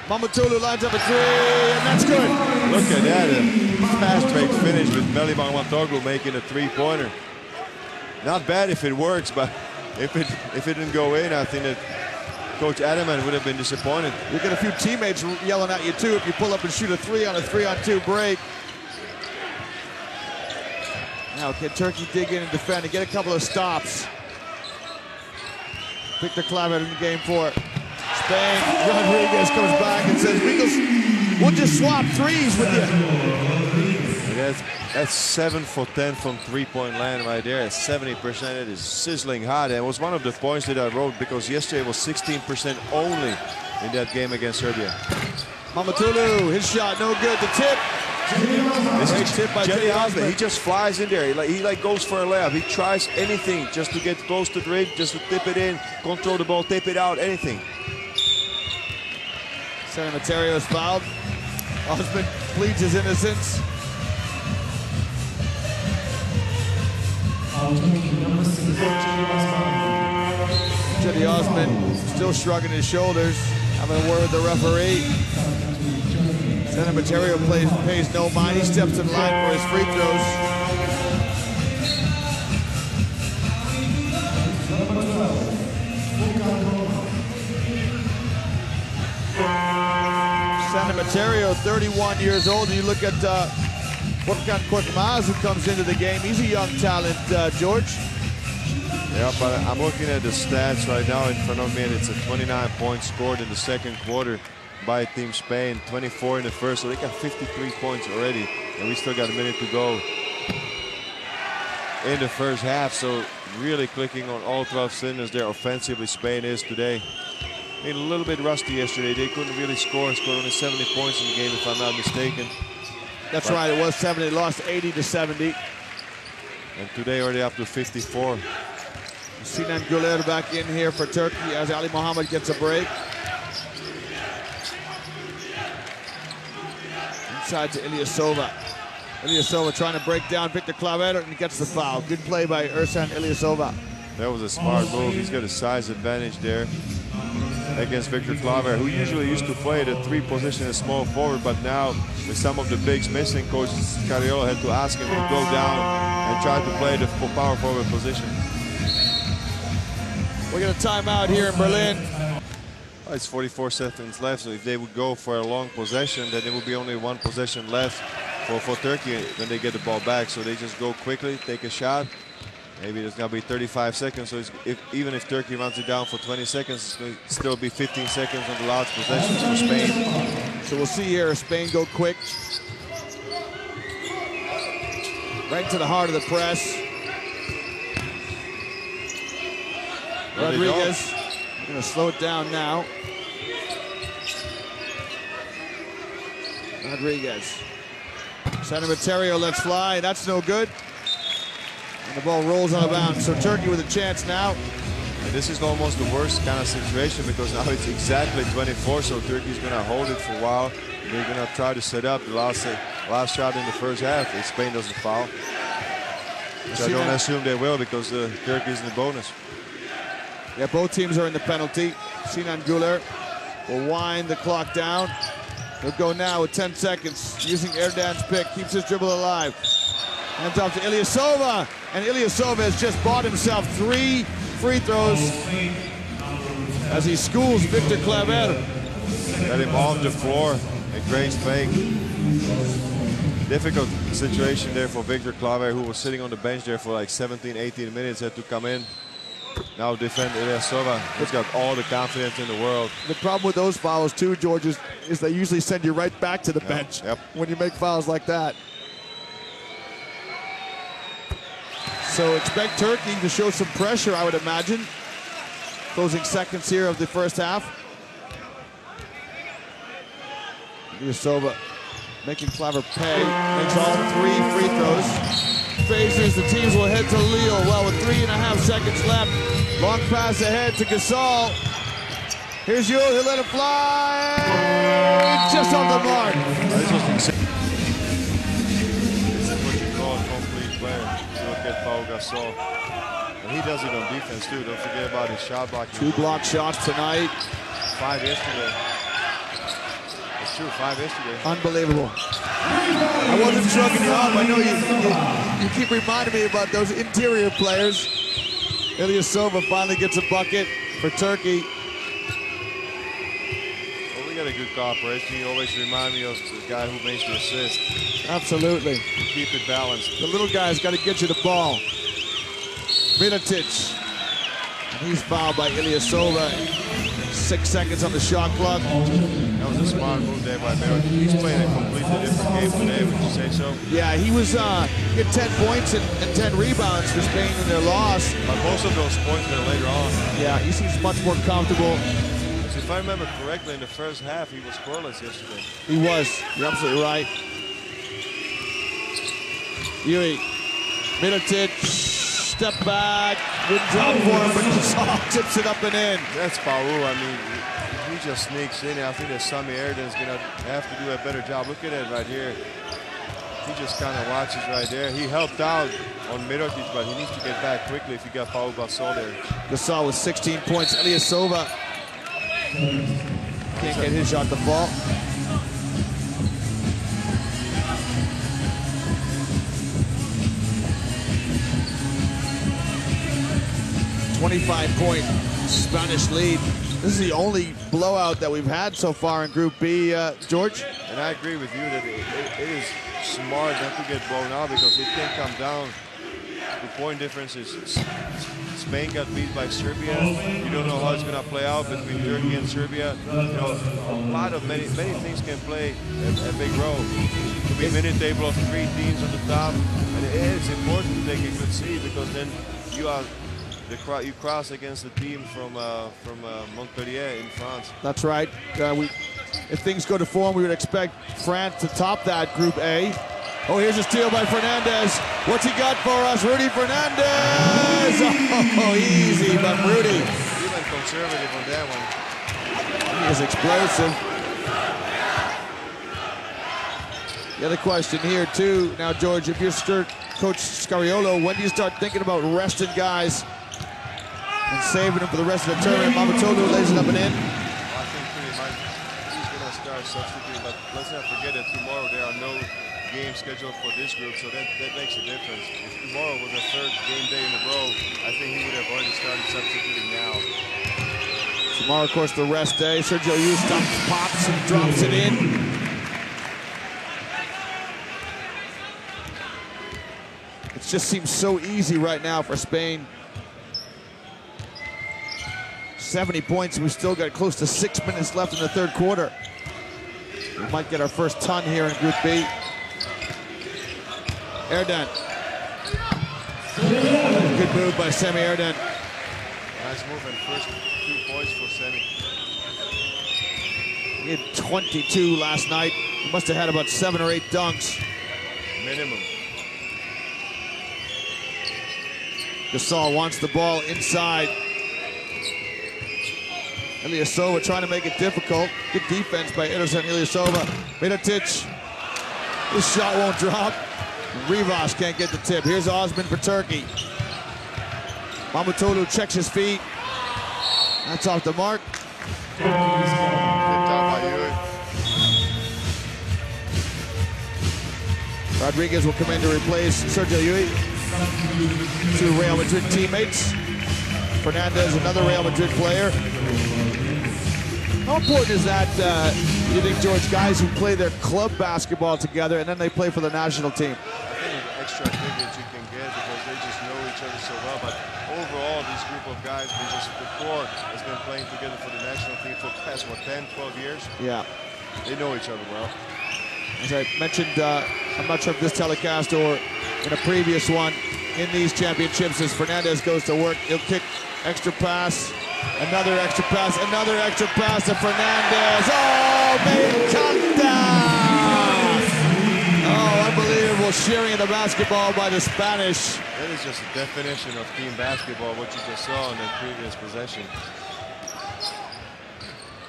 Mamatolu lines up a three, and that's good. Look at that, a fast break finish with Meli Mamatoglu making a three-pointer. Not bad if it works, but if it didn't go in, I think that Coach Adaman would have been disappointed. You get a few teammates yelling at you too if you pull up and shoot a three on a 3-on-2 break. Now can Turkey dig in and defend and get a couple of stops? Victor Claver in game 4. Spain, Rodriguez comes back and says, we'll just swap threes with you. That's 7 for 10 from three-point land right there. 70%. It is sizzling hot. And it was one of the points that I wrote because yesterday it was 16% only in that game against Serbia. Mamatolu, his shot no good. The tip. This is tip by Cedi Osman. He just flies in there. He goes for a layup. He tries anything just to get close to the rim, just to tip it in, control the ball, tip it out, anything. San Mateo is fouled. Osman pleads his innocence. Cedi Osman still shrugging his shoulders, having a word with the referee. San Mateo pays no mind. He steps in line for his free throws. San Mateo, 31 years old, and you look at Furkan Korkmaz, who comes into the game. He's a young talent, George. Yeah, but I'm looking at the stats right now in front of me, and it's a 29 points scored in the second quarter by Team Spain, 24 in the first, so they got 53 points already, and we still got a minute to go. in the first half. So really clicking on all 12 cylinders there offensively, Spain is today. I mean, a little bit rusty yesterday. They couldn't really scored only 70 points in the game, if I'm not mistaken. That's right, it was 70. Lost 80-70. And today already up to 54. Sinan Güler back in here for Turkey as Ali Mohammed gets a break. Inside to Ilyasova. Ilyasova trying to break down Victor Claver and gets the foul. Good play by Ersan Ilyasova. That was a smart move. He's got a size advantage there against Victor Claver, who usually used to play the 3 position as small forward, but now with some of the bigs missing, Coach Cariolo had to ask him to go down and try to play the power forward position. We got a timeout here in Berlin. It's 44 seconds left, so if they would go for a long possession, then there would be only 1 possession left for Turkey when they get the ball back. So they just go quickly, take a shot. Maybe there's going to be 35 seconds, so even if Turkey runs it down for 20 seconds, it's going to still be 15 seconds on the last possession for Spain. So we'll see here Spain go quick. Right to the heart of the press. Rodriguez going to slow it down now. Rodriguez. San Materio lets fly. That's no good. And the ball rolls out of bounds. So Turkey with a chance now. And this is almost the worst kind of situation because now it's exactly 24, so Turkey's going to hold it for a while. They're going to try to set up the last shot in the first half if Spain doesn't foul. Which I don't assume they will because Turkey's in the bonus. Yeah, both teams are in the penalty. Sinan Güler will wind the clock down. He'll go now with 10 seconds using Erdan's pick. Keeps his dribble alive. Hands off to Ilyasova. And Ilyasova has just bought himself 3 free throws as he schools Victor Claver. Got him off the floor. A great fake. Difficult situation there for Victor Claver, who was sitting on the bench there for like 17, 18 minutes, had to come in. Now defend Ilyasova. He's got all the confidence in the world. The problem with those fouls too, George, is they usually send you right back to the bench when you make fouls like that. So expect Turkey to show some pressure, I would imagine. Closing seconds here of the first half. Ilyasova making Claver pay. Makes all 3 free throws. Phases, the teams will head to Lille. Well, with 3.5 seconds left. Long pass ahead to Gasol. Here's Yul, he'll let it fly. Just off the mark. This is what you call a complete player. Look at Paul Gasol. And he does it on defense too. Don't forget about his shot blocking. 2 block shots tonight. 5 yesterday. It's true, 5 yesterday. Unbelievable. I wasn't shrugging you off. I know you keep reminding me about those interior players. Ilyasova finally gets a bucket for Turkey. Well, we got a good cooperation. You always remind me of the guy who makes the assist. Absolutely. Keep it balanced. The little guy's got to get you the ball. Mirotic. And he's fouled by Ilyasova. 6 seconds on the shot clock. That was a smart move there by Mirotic. He's playing a completely different game today, would you say so? Yeah, he was he had 10 points and 10 rebounds for Spain in their loss. But most of those points were later on. Yeah, he seems much more comfortable. So if I remember correctly, in the first half, he was scoreless yesterday. He was. You're absolutely right. Yui. Mirotic. Step back. Good job for him, but Gasol tips it up and in. That's Paul. I mean, he just sneaks in. I think that Sami Erden's going to have to do a better job. Look at that right here. He just kind of watches right there. He helped out on Mirotic, but he needs to get back quickly if you got Paul Gasol there. Gasol with 16 points. Ilyasova can't get his shot to fall. .25-point Spanish lead. This is the only blowout that we've had so far in Group B, George. And I agree with you that it is smart not to get blown out because it can come down the point difference is Spain got beat by Serbia. You don't know how it's going to play out between Turkey and Serbia. You know, many things can play a big role. It could be a minute table of 3 teams on the top, and it's important to take a good seed because then you cross against the team from Montpellier in France. That's right. If things go to form, we would expect France to top that Group A. Oh, here's a steal by Fernandez. What's he got for us? Rudy Fernandez! Oh, easy, but Rudy. He went conservative on that one. He is explosive. The other question here, too. Now, George, if you're Coach Scariolo, when do you start thinking about resting guys and saving them for the rest of the tournament? Mamatolu lays it up and in. Well, I think pretty much he's going to start substituting, but let's not forget that tomorrow there are no games scheduled for this group, so that makes a difference. If tomorrow was the 3rd game day in a row, I think he would have already started substituting now. Tomorrow, of course, the rest day. Sergio Yustam pops and drops it in. It just seems so easy right now for Spain. 70 points, we've still got close to 6 minutes left in the 3rd quarter. We might get our first ton here in Group B. Erden. Good move by Semi Erden. Nice move and first 2 points for Semi. He had 22 last night. He must have had about 7 or 8 dunks. Minimum. Gasol wants the ball inside. Ilyasova trying to make it difficult. Good defense by Edison Ilyasova. Mirotic. His shot won't drop. Rivas can't get the tip. Here's Osman for Turkey. Mamatolu checks his feet. That's off the mark. Good job by you. Rodriguez will come in to replace Sergio Llull. 2 Real Madrid teammates. Fernandez, another Real Madrid player. How important is that, you think, George, guys who play their club basketball together and then they play for the national team? I think an extra advantage you can get because they just know each other so well. But overall, this group of guys, the core has been playing together for the national team for the past, 10, 12 years? Yeah. They know each other well. As I mentioned, I'm not sure if this telecast or in a previous one, in these championships, as Fernandez goes to work, he'll kick, extra pass, another extra pass to Fernandez. Oh, me encanta! Oh, unbelievable sharing of the basketball by the Spanish. That is just a definition of team basketball, what you just saw in that previous possession.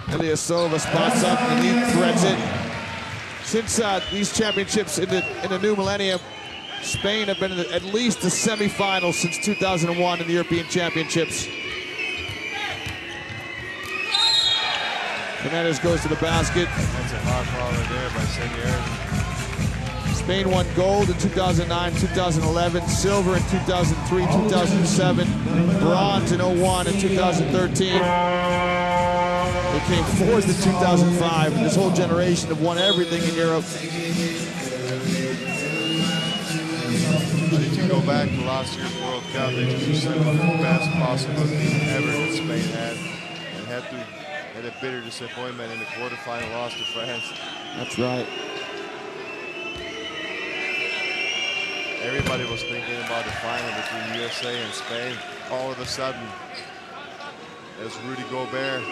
Ilyasova spots up and he threads it. Since these championships in the new millennium, Spain have been in at least the semifinals since 2001 in the European Championships. Fernandez goes to the basket. That's a hard foul right there by Senior. Spain won gold in 2009, 2011, silver in 2003, 2007, bronze in 01 and 2013. They came 4th in 2005. This whole generation have won everything in Europe. If you go back to last year's World Cup, they just sent the best possible team ever that Spain had, and had a bitter disappointment in the quarterfinal loss to France. That's right. Everybody was thinking about the final between USA and Spain. All of a sudden, there's Rudy Gobert.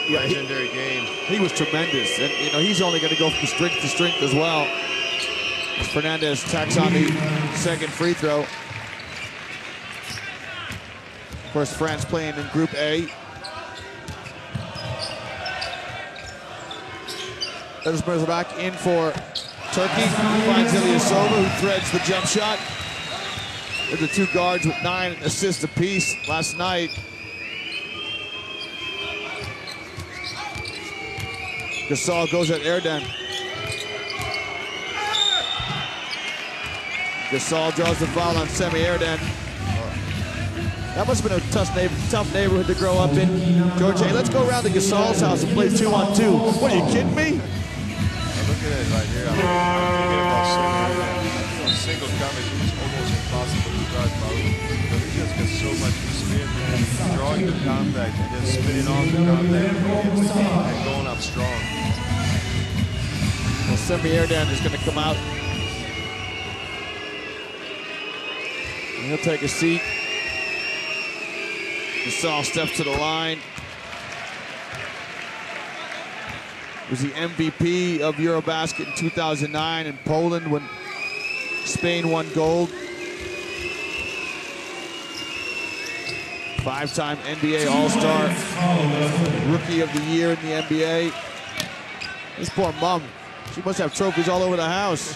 Yeah, legendary game. He was tremendous, and you know he's only going to go from strength to strength as well. As Fernandez tacks on the second free throw. Of course, France playing in Group A. There's Merzback in for Turkey. Finds Ilyasova, who threads the jump shot. They're the 2 guards with 9 assists apiece last night. Gasol goes at Erden. Gasol draws the foul on Semi Erden. That must have been a tough neighborhood to grow up in. George, hey, let's go around to Gasol's house and play 2-on-2. What, are you kidding me? Now look at it right here. I'm thinking about Semi Erden. Single coverage is almost impossible to start, Paul. But he just gets so much spin, drawing the contact and then spinning off the contact and going up strong. Well, Semi-Airdan is going to come out. And he'll take a seat. Gasol steps to the line. Was the MVP of Eurobasket in 2009 in Poland when Spain won gold. Five-time NBA All-Star, Rookie of the Year in the NBA. This poor mom, she must have trophies all over the house.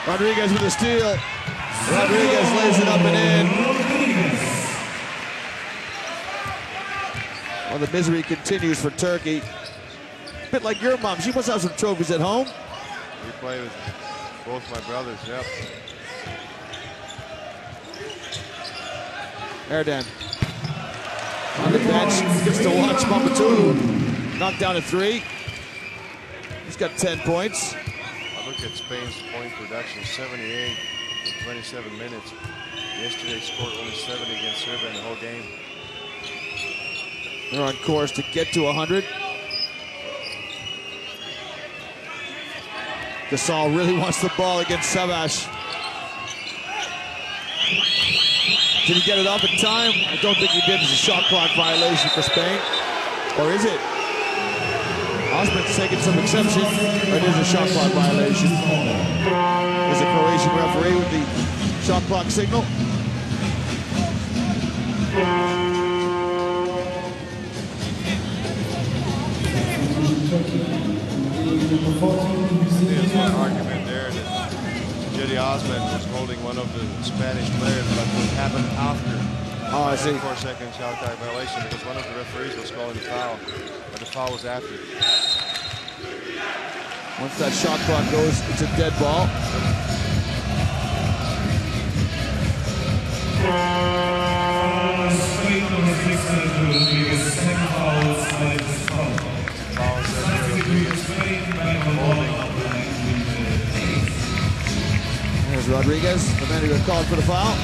Rodriguez with a steal. Rodriguez lays it up and in. Well, the misery continues for Turkey. A bit like your mom, she must have some trophies at home. We play with both my brothers, yep. Airdan on the bench, gets to watch Mamadou knock down a three. He's got 10 points. I look at Spain's point production, 78 in 27 minutes. Yesterday scored only 7 against Serbia in the whole game. They're on course to get to 100. Gasol really wants the ball against Savas. Did he get it up in time? I don't think he did. It's a shot clock violation for Spain. Or is it? Osman's taking some exception, but it is a shot clock violation. There's a Croatian referee with the shot clock signal. There's one argument there that Jetty Osman was holding one of the Spanish players, but it happened after. Oh, I see. 4-second shot clock violation because one of the referees was calling the foul, but the foul was after. Once that shot clock goes, it's a dead ball. There's Rodriguez, the man who got called for the foul.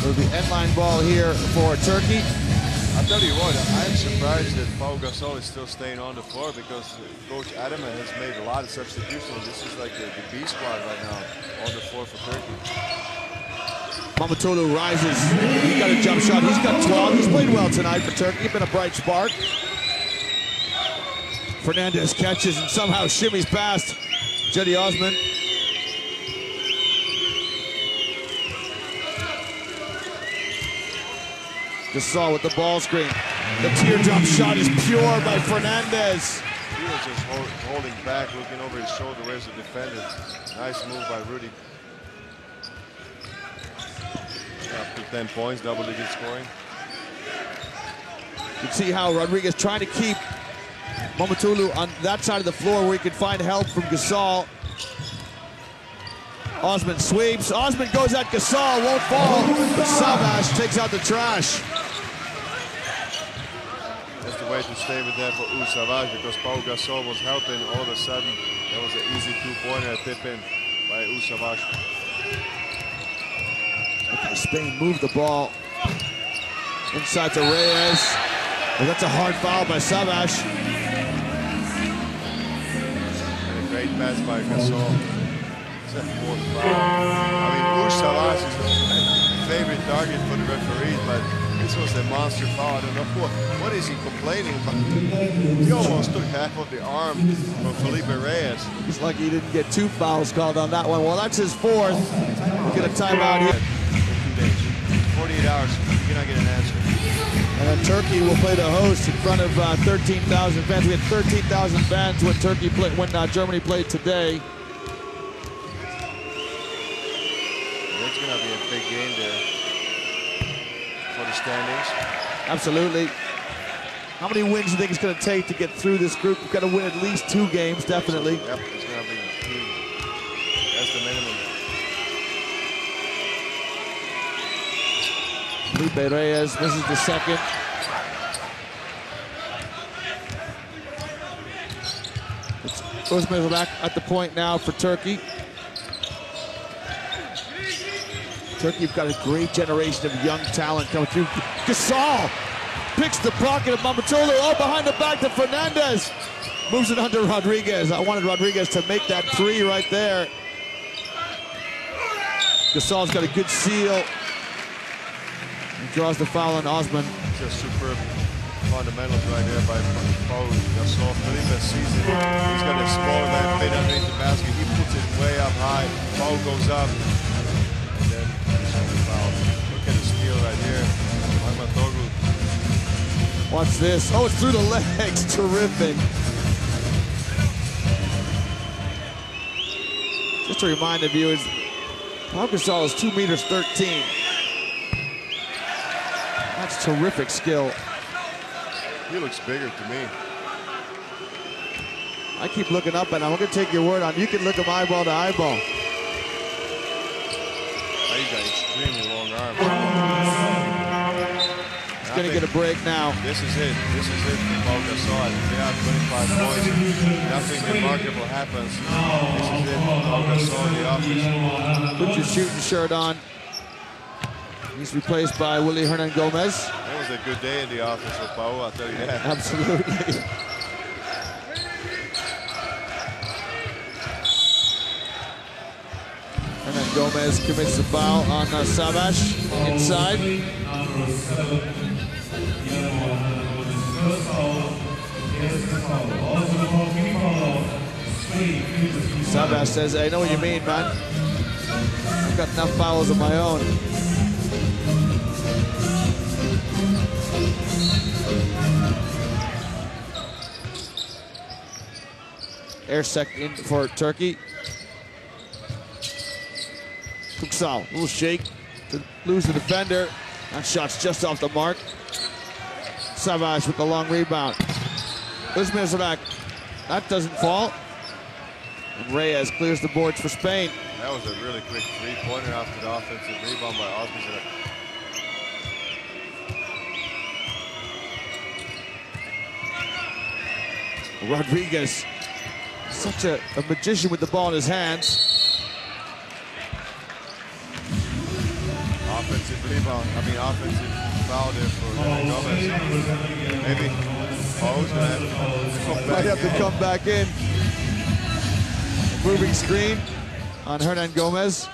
It'll be end-line ball here for Turkey. I'll tell you what, I'm surprised that Pau Gasol is still staying on the floor because Coach Adaman has made a lot of substitutions. This is like the B squad right now on the floor for Turkey. Mamadou rises. He got a jump shot. He's got 12. He's played well tonight for Turkey. Been a bright spark. Fernandez catches and somehow shimmies past Jetty Osman. Gasol with the ball screen. The teardrop shot is pure by Fernandez. He was just holding back, looking over his shoulder. Where's the defender? Nice move by Rudy. Up to 10 points, double-digit scoring. You can see how Rodriguez trying to keep Mamadou on that side of the floor where he can find help from Gasol. Osman sweeps. Osman goes at Gasol, won't fall, but Savas takes out the trash. That's the way to stay with that for Savas because Pau Gasol was helping. All of a sudden, that was an easy two-pointer tip in by Savas. Okay, Spain moved the ball inside to Reyes. Well, that's a hard foul by Savas. And a great pass by Gasol. It's a fourth foul. I mean, Savas is a favorite target for the referees, but this was a monster foul. I don't know what is he complaining about. He almost took half of the arm from Felipe Reyes. It's like he didn't get 2 fouls called on that one. Well, that's his 4th. We'll get a timeout here. In 2 days, 48 hours, you cannot get an answer. And then Turkey will play the host in front of 13,000 fans. We had 13,000 fans when Germany played today. It's going to be a big game there for the standings. Absolutely. How many wins do you think it's going to take to get through this group? We've got to win at least 2 games, definitely. Yep, it's going to be 2. That's the minimum. Felipe Reyes misses the second. Usman back at the point now for Turkey. Turkey have got a great generation of young talent coming through. Gasol picks the pocket of Mamatolo. Oh, behind the back to Fernandez. Moves it under Rodriguez. I wanted Rodriguez to make that three right there. Gasol's got a good seal. He draws the foul on Osman. Just superb fundamentals right there by Paul Gasol. Felipe sees it. He's got a small man made underneath the basket. He puts it way up high. Paul goes up. And then he's on the foul. Look at the steal right here. Watch this. Oh, it's through the legs. Terrific. Just to remind the viewers, Pau Gasol is 2 meters 13. That's terrific skill. He looks bigger to me. I keep looking up, and I'm going to take your word on. You can look him eyeball to eyeball. He's got extremely long arms. He's going to get a break now. This is it. This is it for Pau Gasol. They have 25 points. Nothing remarkable happens. This is it for Pau Gasol in the office. Put your shooting shirt on. He's replaced by Willie Hernan Gomez. That was a good day in the office for Pau, I'll tell you that. Absolutely. Hernan Gomez commits the foul on Savage inside. Savage says, I know what you mean, man. I've got enough fouls of my own. Air sec in for Turkey. Kuksal, little shake to lose the defender. That shot's just off the mark. Savage with the long rebound. Usman back. That doesn't fall. And Reyes clears the boards for Spain. That was a really quick three-pointer after the offensive rebound by Osman. Rodriguez, such a magician with the ball in his hands. Offensive rebound, offensive foul there for Gomez. Maybe Paul's going to have to come back. Might have to come back in. Moving screen on Hernan Gomez.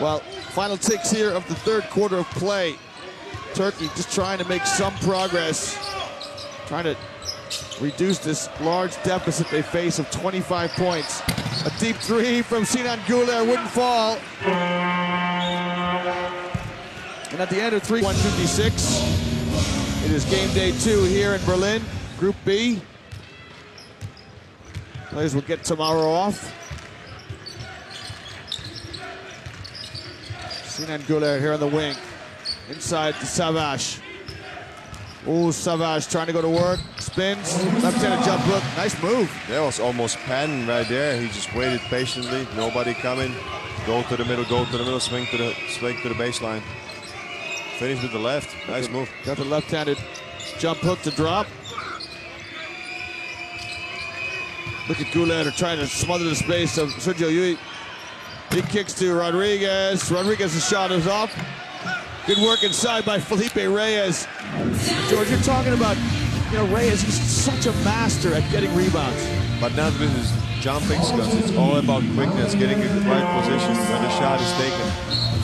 Well, final ticks here of the third quarter of play. Turkey just trying to make some progress. Trying to reduce this large deficit they face of 25 points. A deep three from Sinan Güler wouldn't fall. And at the end of 156, it is game day 2 here in Berlin, Group B. Players will get tomorrow off. Sinan Güler here on the wing. Inside to Savage. Oh, Savage trying to go to work. Spins, left-handed jump hook. Nice move. That was almost Patton right there. He just waited patiently. Nobody coming. Go to the middle, swing to the baseline. Finish with the left. Nice move. Got the left-handed jump hook to drop. Look at Güler trying to smother the space of Sergio Llull. Big kicks to Rodriguez. Rodriguez's shot is off. Good work inside by Felipe Reyes. George, you're talking about, Reyes, he's such a master at getting rebounds. But not with his jumping skills. It's all about quickness, getting in the right position when the shot is taken.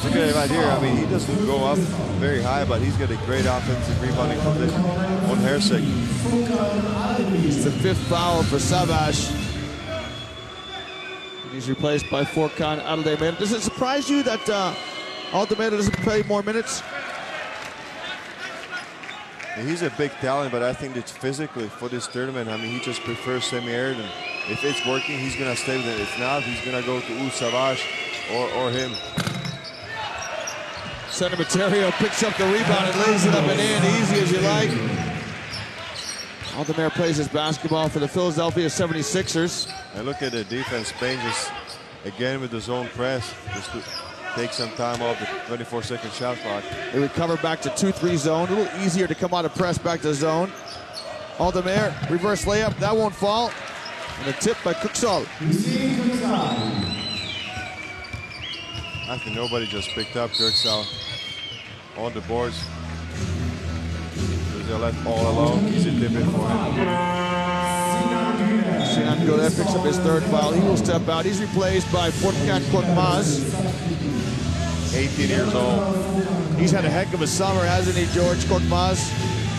Look at it right here. He doesn't go up very high, but he's got a great offensive rebounding position. One hair second. It's the 5th foul for Savage. He's replaced by Furkan Aldemedo. Does it surprise you that Aldemedo doesn't play more minutes? He's a big talent, but I think that physically for this tournament, he just prefers semi-arid. And if it's working, he's going to stay with it. If not, he's going to go to Savage or him. Santimaterio picks up the rebound and lays it up and in, easy as you like. Aldemedo plays his basketball for the Philadelphia 76ers. And look at the defense. Spain just, again with the zone press, just to take some time off the 24-second shot clock. They recover back to 2-3 zone. A little easier to come out of press back to zone. Aldemir, reverse layup, that won't fall. And a tip by Kuksal. I think nobody just picked up Kuksal on the boards. They're left all alone. Easy tip in for him. Sinan Goulet picks up his third foul. He will step out. He's replaced by Furkan Korkmaz. 18 years old. He's had a heck of a summer, hasn't he, George Korkmaz?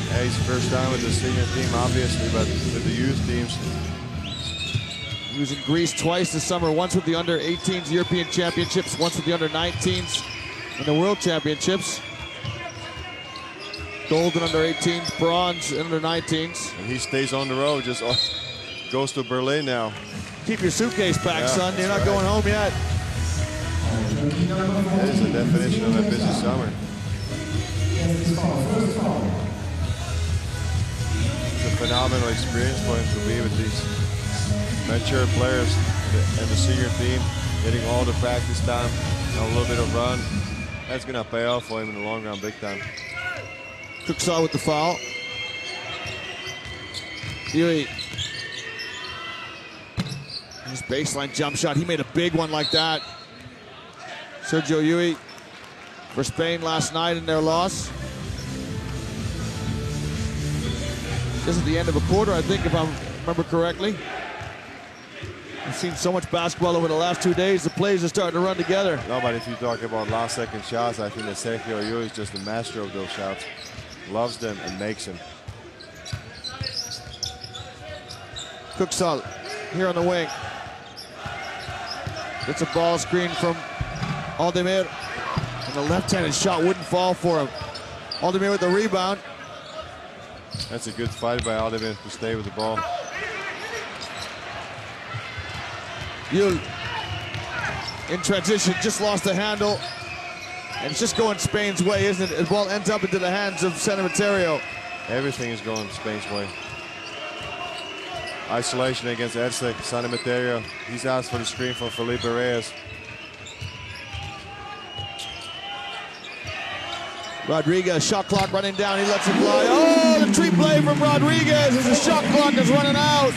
Yeah, he's first time with the senior team, obviously, but with the youth teams. He was in Greece twice this summer, once with the under-18s European Championships, once with the under-19s in the World Championships. Gold in under-18s, bronze in under-19s. And he stays on the road, just goes to Berlin now. Keep your suitcase packed, son. You're not right. going home yet. That is the definition of a busy summer. It's a phenomenal experience for him to be with these mature players and the senior team, getting all the practice time, and a little bit of run. That's going to pay off for him in the long run, big time. Kuksal with the foul. Yui. His baseline jump shot. He made a big one like that. Sergio Yui for Spain last night in their loss. This is the end of a quarter, I think, if I remember correctly. I've seen so much basketball over the last 2 days. The plays are starting to run together. No, but if you talk about last-second shots, I think that Sergio Yui is just a master of those shots. Loves them and makes them. Kuksal here on the wing. Gets a ball screen from Aldemir. And the left-handed shot wouldn't fall for him. Aldemir with the rebound. That's a good fight by Aldemir to stay with the ball. Yul in transition, just lost the handle. And it's just going Spain's way, isn't it? The ball ends up into the hands of Cementerio. Everything is going Spain's way. Isolation against Erceg, Cementerio. He's asked for the screen from Felipe Reyes. Rodriguez, shot clock running down, he lets it fly. Oh, the tree play from Rodriguez as the shot clock is running out.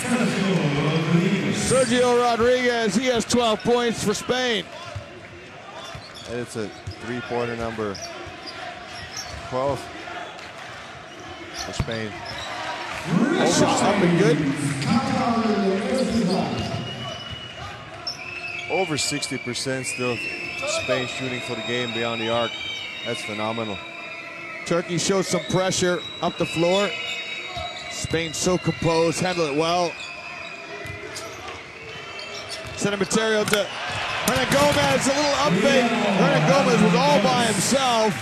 Sergio Rodriguez, he has 12 points for Spain. And it's a three-pointer number 12 for Spain. That shot up and good. Over 60% still Spain shooting for the game beyond the arc. That's phenomenal. Turkey shows some pressure up the floor. Spain so composed, handle it well. Cementerio to Hernan Gomez, a little up fake. Hernan Gomez was all by himself.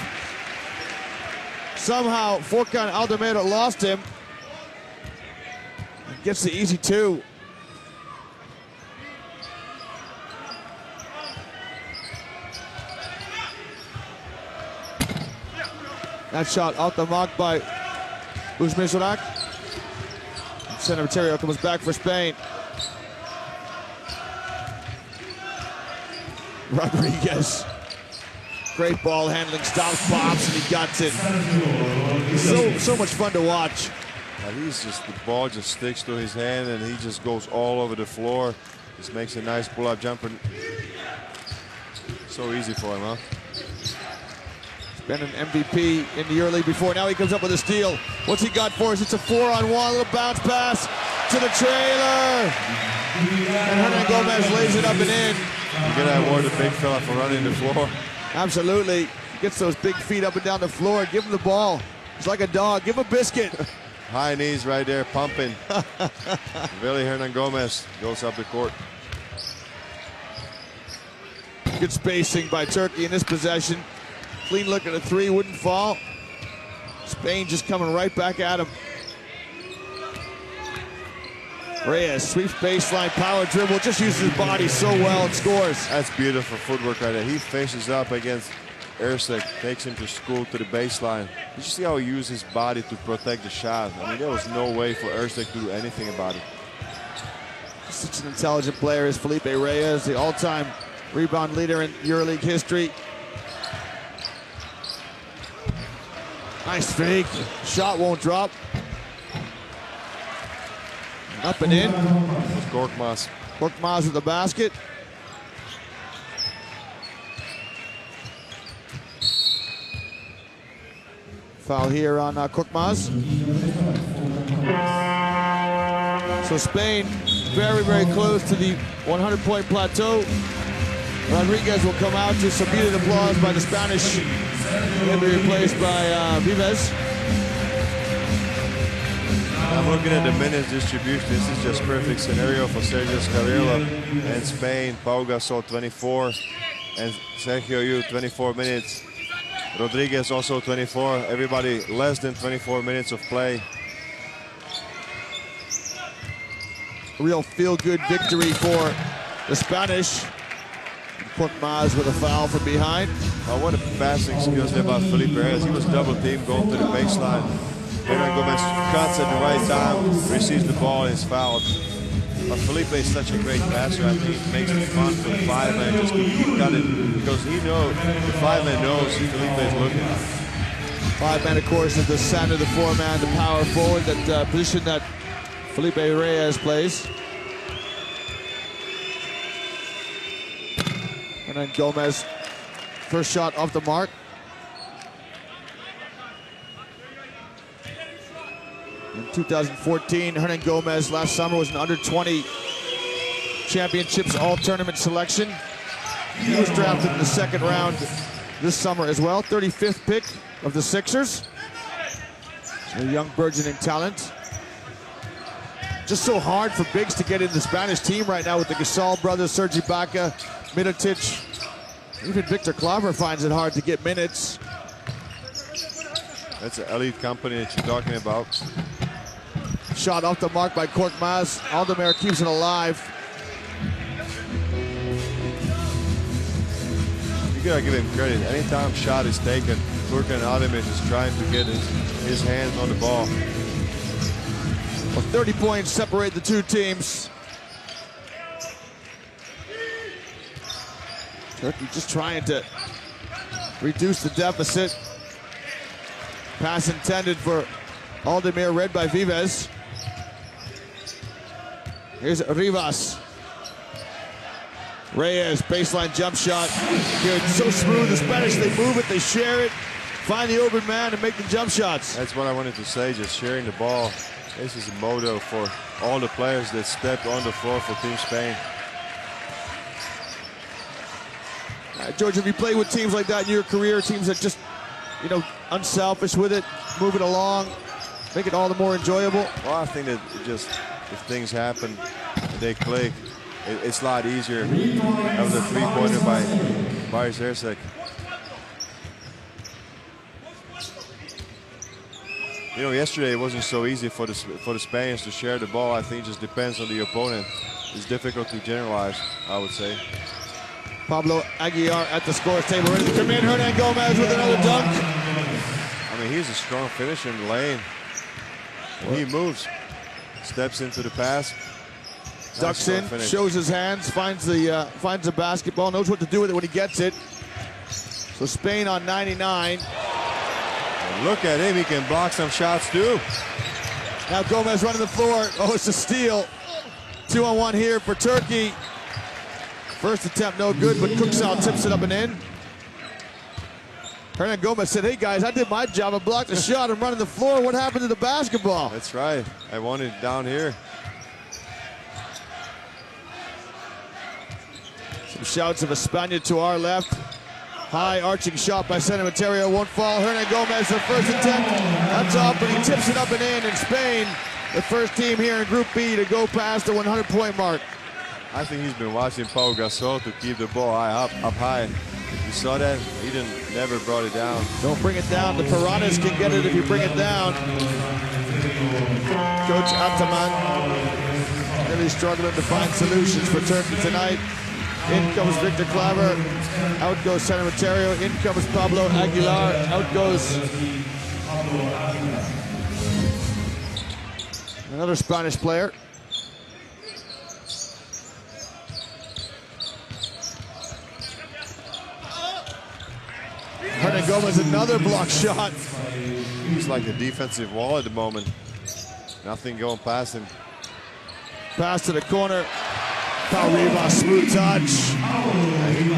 Somehow Furkan Aldemir lost him. And gets the easy two. That shot out the mark by Uzmizorak. Cementerio comes back for Spain. Rodriguez. Great ball handling, stops, pops, and he guts it. So much fun to watch. He's just, the ball just sticks to his hand and he just goes all over the floor. Just makes a nice pull-up jumper. So easy for him, huh? Been an MVP in the EuroLeague before. Now he comes up with a steal. What's he got for us? It's a 4-on-1, little bounce pass to the trailer. And Hernan Gomez lays it up and in. You gotta award the big fella for running the floor. Absolutely. Gets those big feet up and down the floor. Give him the ball. He's like a dog. Give him a biscuit. High knees right there, pumping. Willy Hernan Gomez goes up the court. Good spacing by Turkey in this possession. Clean look at a three, wouldn't fall. Spain just coming right back at him. Reyes sweeps baseline, power dribble, just uses his body so well and scores. That's beautiful footwork right there. He faces up against Erceg, takes him to school to the baseline. Did you see how he used his body to protect the shot? I mean, there was no way for Erceg to do anything about it. Such an intelligent player is Felipe Reyes, the all-time rebound leader in EuroLeague history. Nice fake. Shot won't drop. Up and in. Korkmaz. Korkmaz with the basket. Foul here on Korkmaz. So Spain very, very close to the 100-point plateau. Rodriguez will come out to some muted applause by the Spanish. He'll be replaced by Vives. I'm looking at the minutes distribution. This is just perfect scenario for Sergio Scariolo and Spain. Pau Gasol 24 and Sergio Yu 24 minutes. Rodriguez also 24. Everybody less than 24 minutes of play. Real feel-good victory for the Spanish. Korkmaz with a foul from behind. Oh, what a passing skills there by Felipe Reyes. He was double teamed going to the baseline. Hernan Gomez cuts at the right time, receives the ball, and is fouled. But Felipe is such a great passer. I think it makes it fun for the five-man just to keep cutting because he knows, the five-man knows Felipe is looking. Five-man, of course, is the center, the four-man, the power forward, that position that Felipe Reyes plays. And then Gomez, first shot off the mark. In 2014, Hernan Gomez last summer was an under-20 championships all-tournament selection. He was drafted in the second round this summer as well, 35th pick of the Sixers. So a young burgeoning talent. Just so hard for bigs to get in the Spanish team right now with the Gasol brothers, Serge Ibaka, Mirotic. Even Victor Claver finds it hard to get minutes. That's an elite company that you're talking about. Shot off the mark by Korkmaz. Aldemer keeps it alive. You gotta give him credit. Anytime shot is taken, Furkan Aldemer is trying to get his hands on the ball. Well, 30 points separate the two teams. Turkey just trying to reduce the deficit. Pass intended for Aldemer, read by Vives. Here's Rivas. Reyes, baseline jump shot. Good, so smooth, the Spanish, they move it, they share it, find the open man and make the jump shots. That's what I wanted to say, just sharing the ball. This is a motto for all the players that stepped on the floor for Team Spain. George, have you played with teams like that in your career? Teams that just, you know, unselfish with it, move it along, make it all the more enjoyable? Well, I think that just, if things happen, they click, it's a lot easier. That was a three-pointer by Boris Herzeg. You know, yesterday it wasn't so easy for the Spaniards to share the ball. I think it just depends on the opponent. It's difficult to generalize, I would say. Pablo Aguilar at the scores table, ready to come in. Hernan Gomez with another dunk. I mean, he's a strong finisher in the lane. And he moves, steps into the pass, ducks in, shows his hands, finds the basketball, knows what to do with it when he gets it. So Spain on 99. And look at him, he can block some shots too. Now Gomez running the floor. Oh, it's a steal. 2-on-1 here for Turkey. First attempt no good, but Kuksal tips it up and in. Hernan Gomez said, hey guys, I did my job. I blocked the shot. I'm running the floor. What happened to the basketball? That's right. I want it down here. Some shouts of Espana to our left. High arching shot by San Materio. Won't fall. Hernan Gomez, the first attempt. That's off, but he tips it up and in. And Spain, the first team here in Group B to go past the 100-point mark. I think he's been watching Pau Gasol to keep the ball up high. You saw that? He never brought it down. Don't bring it down. The Piranhas can get it if you bring it down. Coach Ataman really struggling to find solutions for Turkey tonight. In comes Victor Claver. Out goes San Materio. In comes Pablo Aguilar. Out goes another Spanish player. Hernan Gomez, another block shot. He's like a defensive wall at the moment. Nothing going past him. Pass to the corner. Foul rebound, smooth touch. He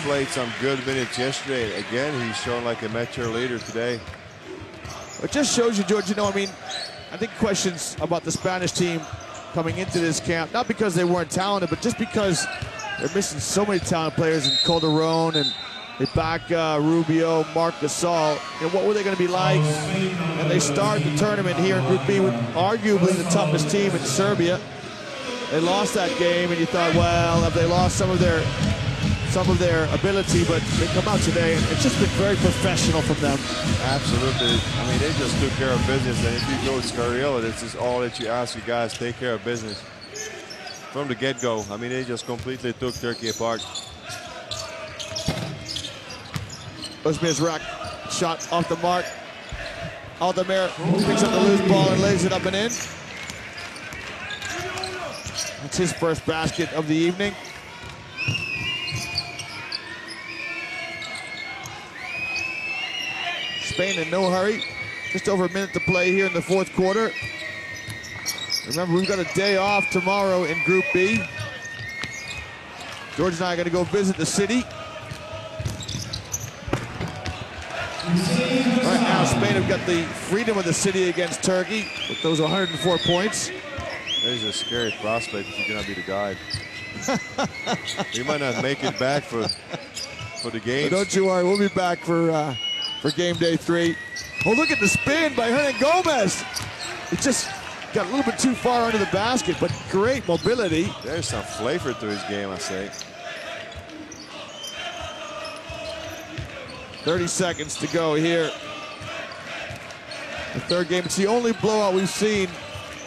played some good minutes yesterday. Again, he's shown like a mature leader today. It just shows you, George, I think questions about the Spanish team coming into this camp, not because they weren't talented, but just because they're missing so many talented players in Calderon and Ibaka, Rubio, Marc Gasol. What were they going to be like? And they start the tournament here in Group B with arguably the toughest team in Serbia. They lost that game, and you thought, well, have they lost some of their ability? But they come out today, and it's just been very professional from them. Absolutely. I mean, they just took care of business. And if you go to Scariola, this is all that you ask. You guys take care of business from the get-go. I mean, they just completely took Turkey apart. Özmir shot off the mark. Aldemir picks up the loose ball and lays it up and in. That's his first basket of the evening. Spain in no hurry. Just over a minute to play here in the fourth quarter. Remember, we've got a day off tomorrow in Group B. George and I are going to go visit the city. Right now, Spain have got the freedom of the city against Turkey with those 104 points. There's a scary prospect if you're going to be the guy. You might not make it back for the games. Well, don't you worry, we'll be back for game day 3. Oh, look at the spin by Hernan Gomez. It just got a little bit too far under the basket, but great mobility. There's some flavor to his game, I say. 30 seconds to go here. The third game. It's the only blowout we've seen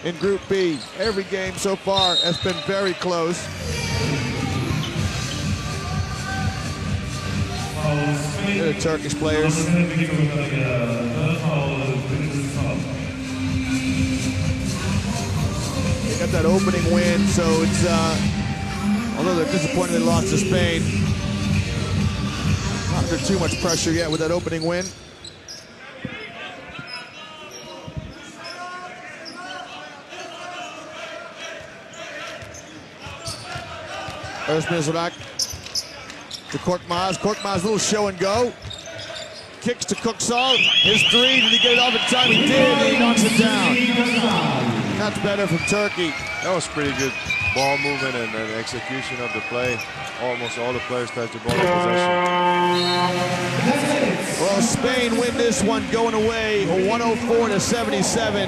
in Group B. Every game so far has been very close. Here are the Turkish players. They got that opening win, so it's although they're disappointed they lost to Spain, not under too much pressure yet with that opening win. Özmir to Korkmaz. Korkmaz, little show and go. Kicks to Kuksal. His three, did he get it off in time? He did, and he knocks it down. That's better from Turkey. That was pretty good ball movement and execution of the play. Almost all the players touched the ball in possession. Well, Spain win this one going away 104-77.